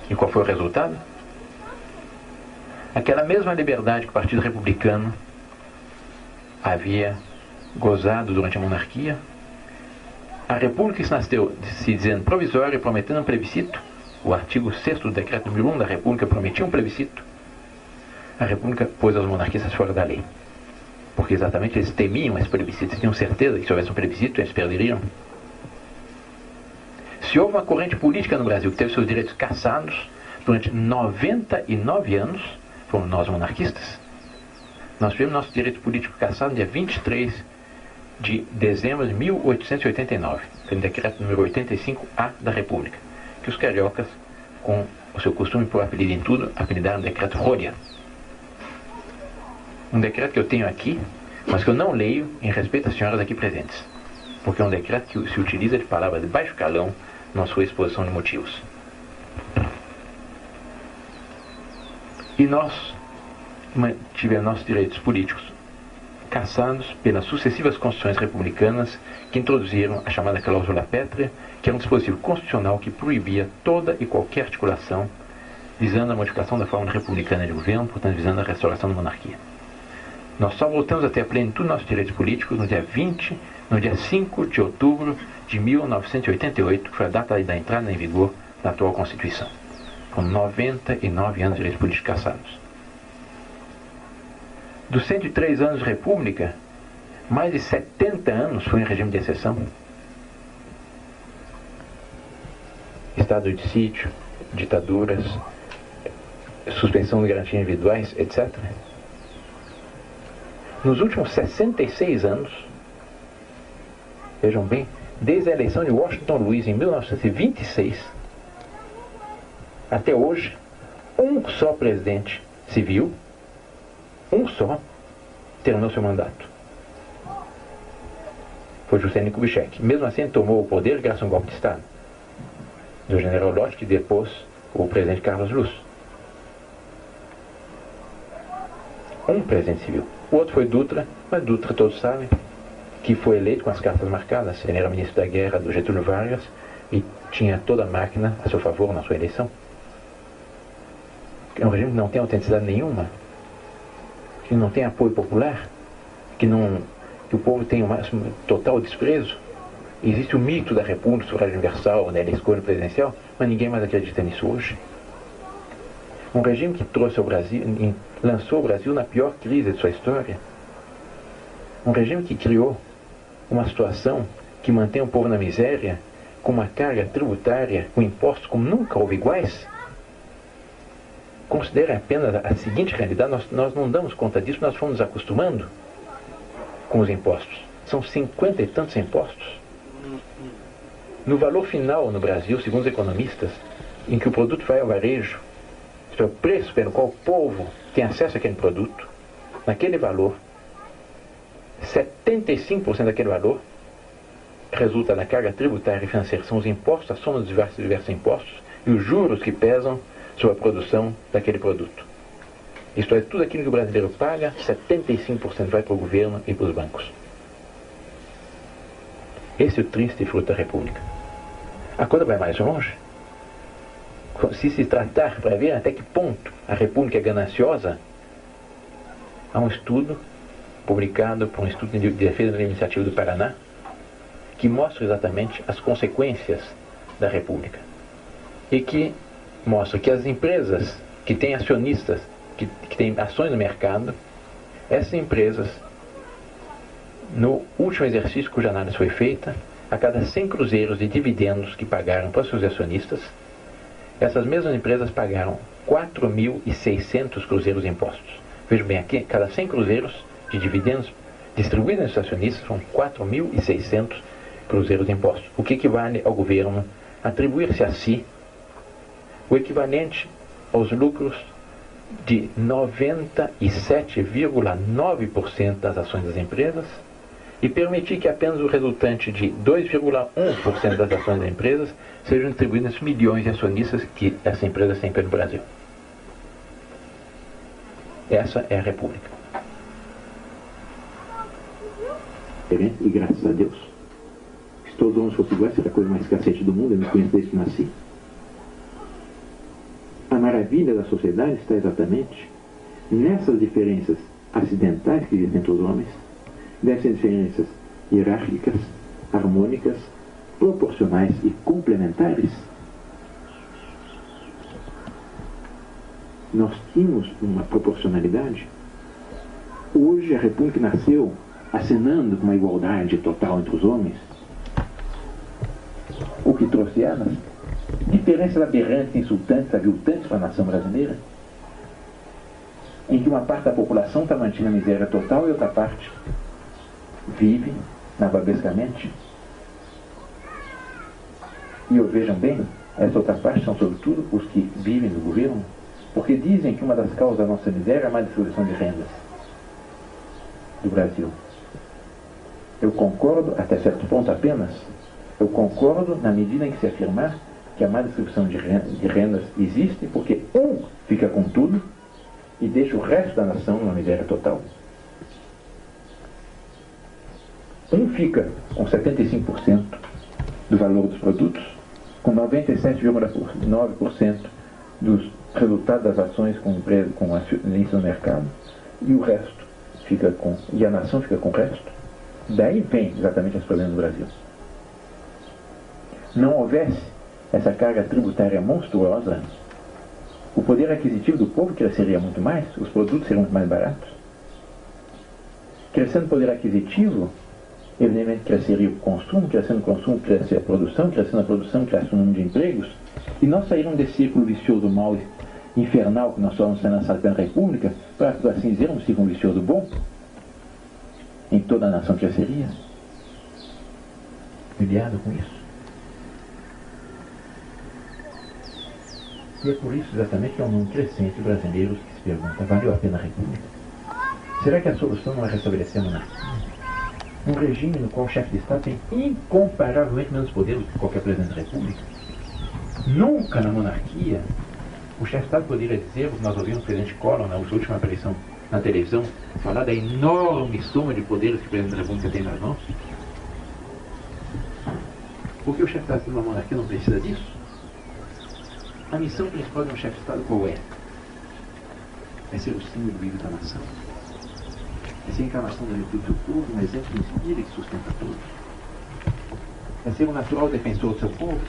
S1: E qual foi o resultado? Aquela mesma liberdade que o Partido Republicano havia gozado durante a monarquia, a República se nasceu se dizendo provisória, prometendo um plebiscito. O artigo 6º do decreto número 1 da República prometia um plebiscito. A República pôs os monarquistas fora da lei. Porque exatamente eles temiam esse plebiscito, eles tinham certeza que se houvesse um plebiscito eles perderiam. Se houve uma corrente política no Brasil que teve seus direitos cassados durante 99 anos, fomos nós monarquistas. Nós tivemos nosso direito político cassado no dia 23 de dezembro de 1889, foi o decreto número 85A da República, que os cariocas, com o seu costume por apelido em tudo, apelidaram decreto Rodia. Um decreto que eu tenho aqui, mas que eu não leio em respeito às senhoras aqui presentes, porque é um decreto que se utiliza de palavras de baixo calão na sua exposição de motivos. E nós mantivemos nossos direitos políticos cassados pelas sucessivas constituições republicanas que introduziram a chamada cláusula pétrea, que era um dispositivo constitucional que proibia toda e qualquer articulação visando a modificação da forma republicana de governo, portanto visando a restauração da monarquia. Nós só voltamos a ter a plenitude dos nossos direitos políticos no dia 5 de outubro de 1988, que foi a data da entrada em vigor da atual Constituição. Com 99 anos de direitos políticos cassados. Dos 103 anos de República, mais de 70 anos foi em regime de exceção. Estado de sítio, ditaduras, suspensão de garantias individuais, etc. Nos últimos 66 anos, vejam bem, desde a eleição de Washington Luiz em 1926, até hoje, um só presidente civil, um só, terminou seu mandato. Foi Juscelino Kubitschek. Mesmo assim, ele tomou o poder graças a um golpe de Estado do general Lott, que depôs o presidente Carlos Luz. Um presidente civil. O outro foi Dutra, mas Dutra todos sabem que foi eleito com as cartas marcadas. Ele era ministro da guerra do Getúlio Vargas e tinha toda a máquina a seu favor na sua eleição. É um regime que não tem autenticidade nenhuma, que não tem apoio popular, que o povo tem o máximo total desprezo. Existe o mito da República, do sufrágio universal, da escolha presidencial, mas ninguém mais acredita nisso hoje. Um regime que trouxe ao Brasil, lançou o Brasil na pior crise de sua história. Um regime que criou uma situação que mantém o povo na miséria, com uma carga tributária, com impostos como nunca houve iguais. Considere apenas a seguinte realidade: nós não damos conta disso, nós fomos nos acostumando com os impostos. São 50 e tantos impostos. No valor final no Brasil, segundo os economistas, em que o produto vai ao varejo, isto é, o preço pelo qual o povo tem acesso àquele produto, naquele valor, 75% daquele valor resulta da carga tributária e financeira. São os impostos, a soma dos diversos impostos e os juros que pesam sobre a produção daquele produto. Isto é, tudo aquilo que o brasileiro paga, 75% vai para o governo e para os bancos. Esse é o triste fruto da República. A coisa vai mais longe. Se tratar para ver até que ponto a República é gananciosa, há um estudo publicado por um Instituto de Defesa da Iniciativa do Paraná que mostra exatamente as consequências da República e que mostra que as empresas que têm acionistas, que têm ações no mercado, essas empresas, no último exercício cuja análise foi feita, a cada 100 cruzeiros de dividendos que pagaram para os seus acionistas, essas mesmas empresas pagaram 4.600 cruzeiros de impostos. Vejam bem aqui, cada 100 cruzeiros de dividendos distribuídos entre os acionistas são 4.600 cruzeiros de impostos. O que equivale ao governo atribuir-se a si o equivalente aos lucros de 97,9% das ações das empresas e permitir que apenas o resultante de 2,1% das ações das empresas sejam distribuídas nos milhões de acionistas que essa empresa tem pelo Brasil. Essa é a República.
S4: E graças a Deus, se todos os homens fossem iguais, seria a coisa mais cacete do mundo, eu me conheço desde que nasci. A maravilha da sociedade está exatamente nessas diferenças acidentais que existem entre os homens, dessas diferenças hierárquicas, harmônicas, proporcionais e complementares. Nós tínhamos uma proporcionalidade. Hoje a República nasceu acenando com uma igualdade total entre os homens, o que trouxe elas diferenças aberrantes, insultantes, aviltantes para a nação brasileira, em que uma parte da população está mantida na miséria total e outra parte vive nababescamente. E vejam bem, essa outra parte são sobretudo os que vivem no governo, porque dizem que uma das causas da nossa miséria é a má distribuição de rendas do Brasil. Eu concordo, até certo ponto apenas, eu concordo na medida em que se afirmar que a má distribuição de rendas existe porque um fica com tudo e deixa o resto da nação numa miséria total. Um fica com 75% do valor dos produtos, com 97,9% dos resultados das ações com acionistas no mercado, e o resto fica com, e a nação fica com o resto. Daí vem exatamente os problemas do Brasil. Não houvesse essa carga tributária monstruosa, o poder aquisitivo do povo cresceria muito mais, os produtos seriam muito mais baratos. Crescendo o poder aquisitivo, evidentemente cresceria o consumo, crescendo o consumo, cresceria a produção, crescendo a produção, cresce o número de empregos, e nós saímos desse círculo vicioso mal infernal que nós estamos sendo lançados pela República, para, por assim dizer, um círculo vicioso bom, em toda a nação cresceria. Cuidado com isso. E é por isso exatamente que é um número crescente de brasileiros que se perguntam: valeu a pena a República? Será que a solução não é restabelecer a monarquia? Um regime no qual o chefe de Estado tem incomparavelmente menos poder do que qualquer presidente da República. Nunca na monarquia o chefe de Estado poderia dizer, o que nós ouvimos o presidente Collor na última aparição na televisão, falar da enorme soma de poderes que o presidente da República tem nas mãos. Porque o chefe de Estado de uma monarquia não precisa disso. A missão principal de um chefe de Estado qual é? É ser o símbolo vivo da nação. É ser a encarnação da virtude do povo, um exemplo que inspira e que sustenta todos. É ser um natural defensor do seu povo.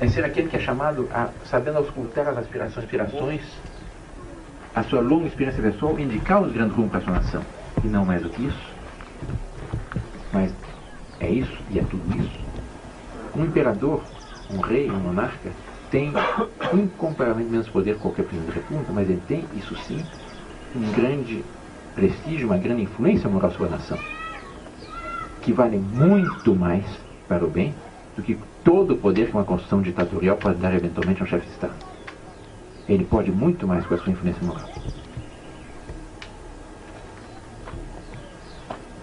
S4: É ser aquele que é chamado a, sabendo auscultar as aspirações, a sua longa experiência pessoal, indicar os grandes rumos para a sua nação. E não mais do que isso. Mas é isso e é tudo isso. Um imperador, um rei, um monarca, tem incomparavelmente menos poder que qualquer presidente da República, mas ele tem, isso sim, um grande prestígio, uma grande influência moral sobre a nação, que vale muito mais para o bem do que todo o poder que uma constituição ditatorial pode dar eventualmente a um chefe de Estado. Ele pode muito mais com a sua influência moral.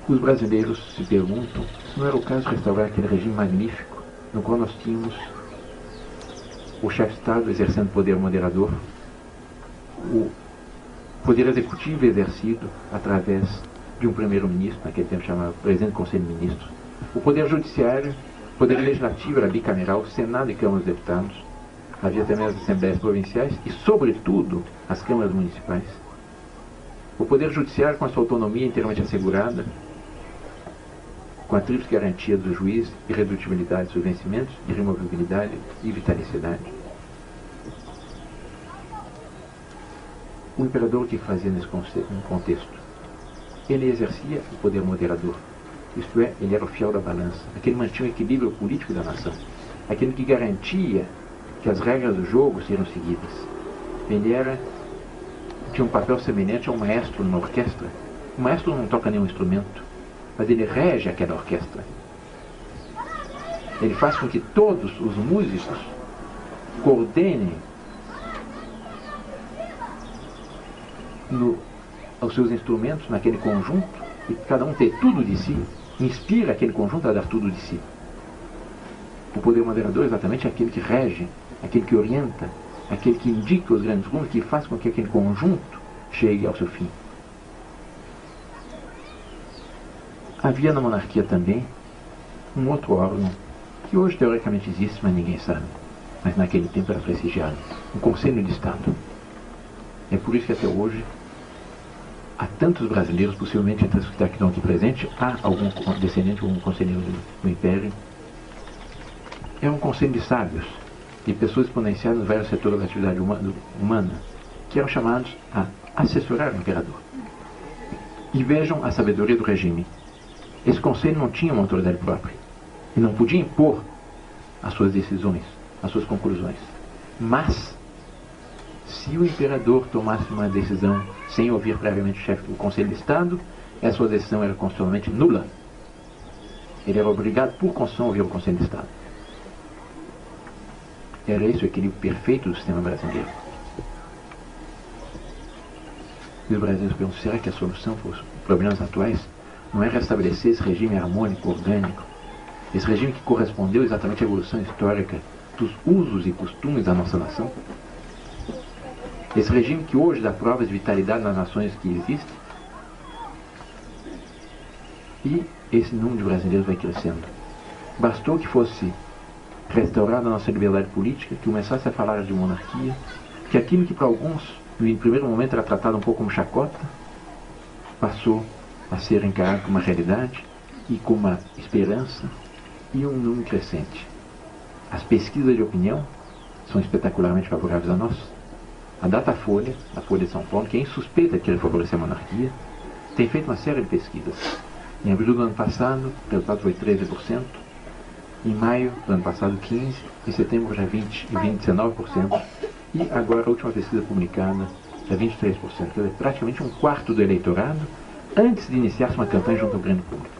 S4: Os brasileiros se perguntam se não era o caso de restaurar aquele regime magnífico no qual nós tínhamos o chefe de Estado exercendo poder moderador, o poder executivo exercido através de um primeiro-ministro, naquele tempo chamado presidente do Conselho de Ministros, o poder judiciário, o poder legislativo era bicameral, Senado e Câmara dos Deputados, havia também as assembleias provinciais e, sobretudo, as câmaras municipais. O poder judiciário com a sua autonomia inteiramente assegurada, com a tríplice garantia do juiz, irredutibilidade dos seus vencimentos, irremovibilidade e vitaliciedade. O imperador o que fazia nesse contexto? Ele exercia o poder moderador, isto é, ele era o fiel da balança, aquele que mantinha o equilíbrio político da nação, aquele que garantia que as regras do jogo seriam seguidas. Ele tinha um papel semelhante a um maestro numa orquestra. O maestro não toca nenhum instrumento, mas ele rege aquela orquestra. Ele faz com que todos os músicos coordenem os seus instrumentos naquele conjunto, e cada um ter tudo de si, inspira aquele conjunto a dar tudo de si. O poder moderador é exatamente aquele que rege, aquele que orienta, aquele que indica os grandes rumos, que faz com que aquele conjunto chegue ao seu fim. Havia na monarquia também um outro órgão, que hoje teoricamente existe, mas ninguém sabe, mas naquele tempo era prestigiado, um Conselho de Estado. É por isso que até hoje há tantos brasileiros, possivelmente entre os que estão aqui presentes, há algum descendente, algum conselheiro do Império. É um conselho de sábios, de pessoas exponenciadas nos vários setores da atividade humana, que eram chamados a assessorar o imperador. E vejam a sabedoria do regime. Esse conselho não tinha uma autoridade própria e não podia impor as suas decisões, as suas conclusões. Mas, se o imperador tomasse uma decisão sem ouvir previamente o chefe do Conselho de Estado, essa sua decisão era constitucionalmente nula. Ele era obrigado, por Constituição, a ouvir o Conselho de Estado. Era esse o equilíbrio perfeito do sistema brasileiro. E os brasileiros perguntam, será que a solução para os problemas atuais não é restabelecer esse regime harmônico, orgânico, esse regime que correspondeu exatamente à evolução histórica dos usos e costumes da nossa nação? Esse regime que hoje dá provas de vitalidade nas nações que existem, e esse número de brasileiros vai crescendo. Bastou que fosse restaurada a nossa liberdade política, que começasse a falar de monarquia, que aquilo que para alguns, no primeiro momento, era tratado um pouco como chacota, passou a ser encarado como uma realidade e como uma esperança e um número crescente. As pesquisas de opinião são espetacularmente favoráveis a nós. A Datafolha, a Folha de São Paulo, que é insuspeita de querer favorecer a monarquia, tem feito uma série de pesquisas. Em abril do ano passado, o resultado foi 13%, em maio do ano passado 15%, em setembro já 19%, e agora a última pesquisa publicada é 23%, quer dizer, praticamente um quarto do eleitorado, antes de iniciar-se uma campanha junto ao grande público,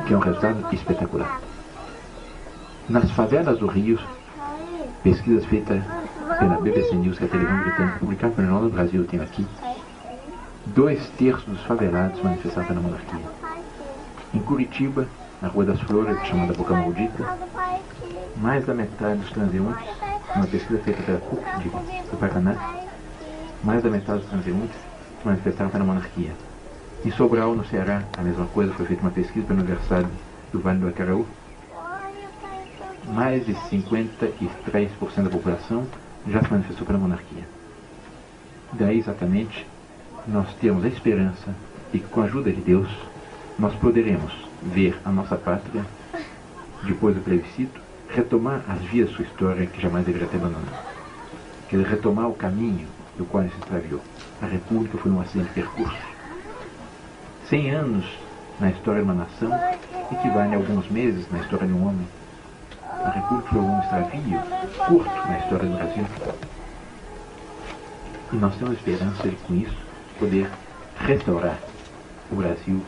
S4: que é um resultado espetacular. Nas favelas do Rio, pesquisas feitas pela BBC News, que é a televisão britânica, publicada pelo Jornal do Brasil, eu tenho aqui, 2/3 dos favelados manifestaram pela monarquia. Em Curitiba, na Rua das Flores, chamada Boca Maldita, mais da metade dos transeuntes, uma pesquisa feita pela PUC do Paraná, mais da metade dos transeuntes se manifestaram pela monarquia. Em Sobral, no Ceará, a mesma coisa, foi feita uma pesquisa pela Universidade do Vale do Acaraú. Mais de 53% da população já se manifestou pela monarquia. Daí, exatamente, nós temos a esperança de que, com a ajuda de Deus, nós poderemos ver a nossa pátria, depois do plebiscito, retomar as vias de sua história que jamais deveria ter abandonado. Quer dizer, retomar o caminho do qual se extraviou. A República foi um acidente de percurso. 100 anos na história de uma nação equivale a alguns meses na história de um homem. A República foi um extravio curto na história do Brasil. E nós temos esperança de, com isso, poder restaurar o Brasil,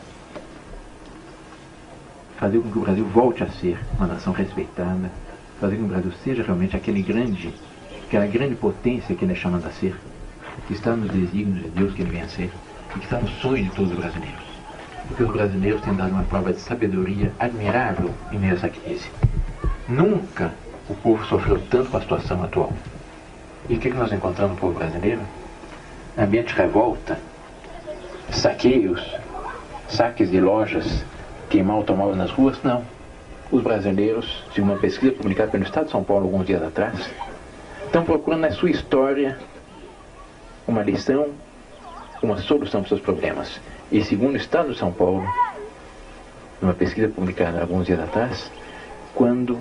S4: fazer com que o Brasil volte a ser uma nação respeitada, fazer com que o Brasil seja realmente aquela grande potência que ele é chamado a ser, que está nos desígnios de Deus que ele venha a ser, e que está no sonho de todos os brasileiros. Porque os brasileiros têm dado uma prova de sabedoria admirável em meio a essa crise. Nunca o povo sofreu tanto com a situação atual. E o que nós encontramos no povo brasileiro? Ambiente de revolta, saqueios, saques de lojas, queimar automóveis nas ruas? Não. Os brasileiros, segundo uma pesquisa publicada pelo Estado de São Paulo alguns dias atrás, estão procurando na sua história uma lição, uma solução para os seus problemas. E segundo o Estado de São Paulo, numa pesquisa publicada alguns dias atrás, quando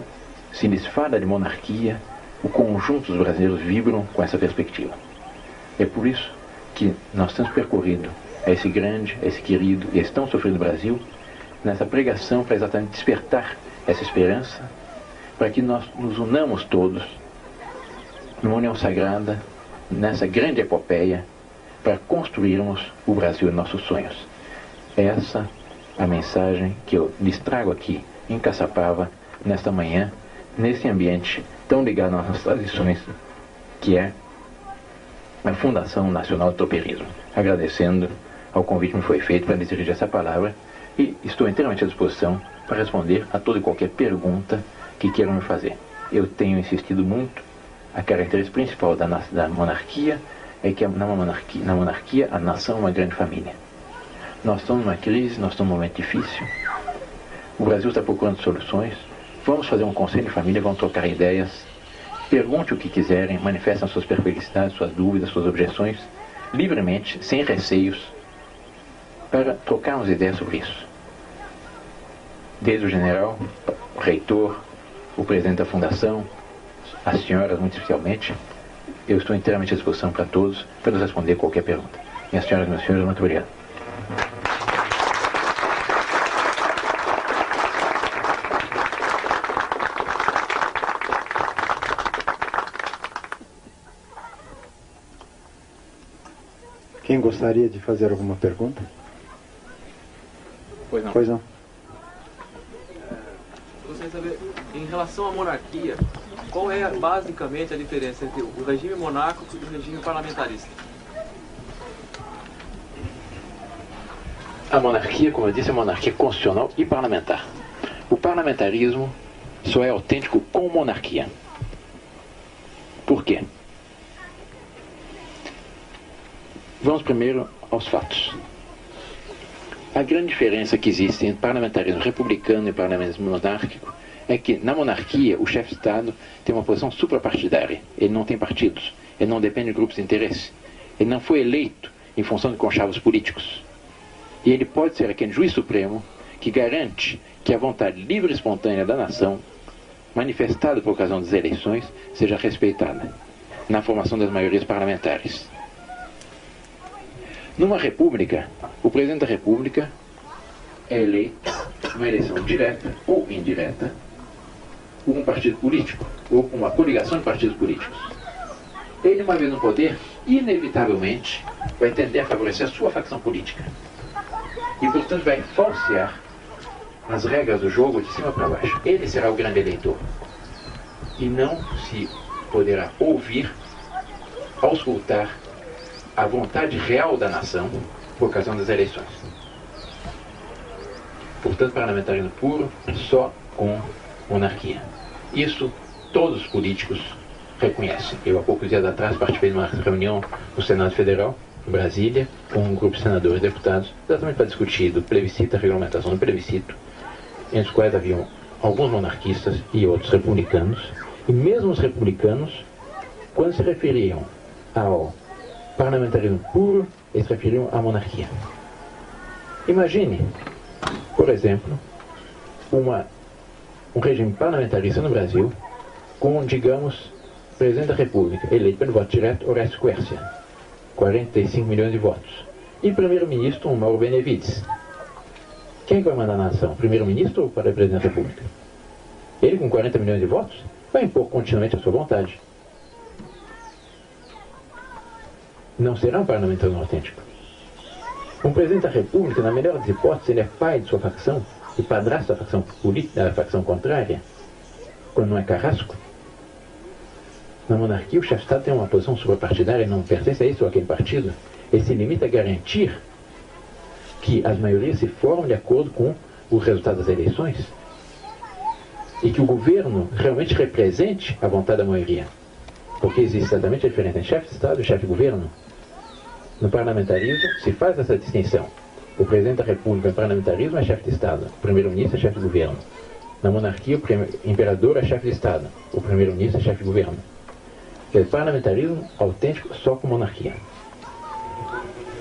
S4: se lhes fala de monarquia, o conjunto dos brasileiros vibram com essa perspectiva. É por isso que nós temos percorrido esse grande, esse querido e esse tão sofrido Brasil, nessa pregação para exatamente despertar essa esperança, para que nós nos unamos todos numa união sagrada, nessa grande epopeia, para construirmos o Brasil e nossos sonhos. Essa é a mensagem que eu lhes trago aqui em Caçapava, nesta manhã, nesse ambiente
S1: tão ligado às nossas tradições, que é a Fundação Nacional do Tropeirismo. Agradecendo ao convite que me foi feito para dirigir essa palavra, e estou inteiramente à disposição para responder a toda e qualquer pergunta que queiram me fazer. Eu tenho insistido muito, a característica principal da monarquia é que na monarquia a nação é uma grande família. Nós estamos numa crise, nós estamos num momento difícil, o Brasil está procurando soluções, vamos fazer um conselho de família, vamos trocar ideias, pergunte o que quiserem, manifestem suas perplexidades, suas dúvidas, suas objeções, livremente, sem receios, para trocarmos ideias sobre isso. Desde o general, o reitor, o presidente da fundação, as senhoras muito especialmente, eu estou inteiramente à disposição para todos, para nos responder qualquer pergunta. Minhas senhoras e meus senhores, muito obrigado.
S2: Quem gostaria de fazer alguma pergunta?
S1: Pois não.
S2: Pois não.
S5: Eu gostaria de saber, em relação à monarquia, qual é basicamente a diferença entre o regime monárquico e o regime parlamentarista?
S1: A monarquia, como eu disse, é uma monarquia constitucional e parlamentar. O parlamentarismo só é autêntico com monarquia. Por quê? Vamos primeiro aos fatos. A grande diferença que existe entre parlamentarismo republicano e parlamentarismo monárquico é que na monarquia o chefe de Estado tem uma posição suprapartidária. Ele não tem partidos, ele não depende de grupos de interesse. Ele não foi eleito em função de conchavos políticos. E ele pode ser aquele juiz supremo que garante que a vontade livre e espontânea da nação, manifestada por ocasião das eleições, seja respeitada na formação das maiorias parlamentares. Numa república, o presidente da república é eleito numa eleição direta ou indireta por um partido político ou por uma coligação de partidos políticos. Ele, uma vez no poder, inevitavelmente vai tender a favorecer a sua facção política e, portanto, vai falsear as regras do jogo de cima para baixo. Ele será o grande eleitor e não se poderá ouvir, auscultar a vontade real da nação por ocasião das eleições. Portanto, parlamentarismo puro só com monarquia. Isso todos os políticos reconhecem. Eu, há poucos dias atrás, participei de uma reunião no Senado Federal, em Brasília, com um grupo de senadores e deputados, exatamente para discutir do plebiscito, a regulamentação do plebiscito, entre os quais haviam alguns monarquistas e outros republicanos, e mesmo os republicanos, quando se referiam ao parlamentarismo puro, eles se referiam à monarquia. Imagine, por exemplo, um regime parlamentarista no Brasil com, digamos, presidente da República, eleito pelo voto direto, Horácio Quércia, 45 milhões de votos, e primeiro-ministro, Mauro Benevides. Quem vai mandar na nação? Primeiro-ministro ou para o presidente da República? Ele, com 40 milhões de votos, vai impor continuamente a sua vontade. Não será um parlamentarismo autêntico. Um presidente da República, na melhor das hipóteses, ele é pai de sua facção e padrasto da facção política, da facção contrária, quando não é carrasco. Na monarquia, o chefe de Estado tem uma posição suprapartidária e não pertence a esse ou aquele partido. Ele se limita a garantir que as maiorias se formam de acordo com o resultado das eleições e que o governo realmente represente a vontade da maioria. Porque existe exatamente a diferença entre chefe de Estado e chefe de governo. No parlamentarismo se faz essa distinção. O presidente da República, no parlamentarismo, é chefe de Estado. O primeiro-ministro é chefe de governo. Na monarquia, o imperador é chefe de Estado. O primeiro-ministro é chefe de governo. O parlamentarismo autêntico só com monarquia.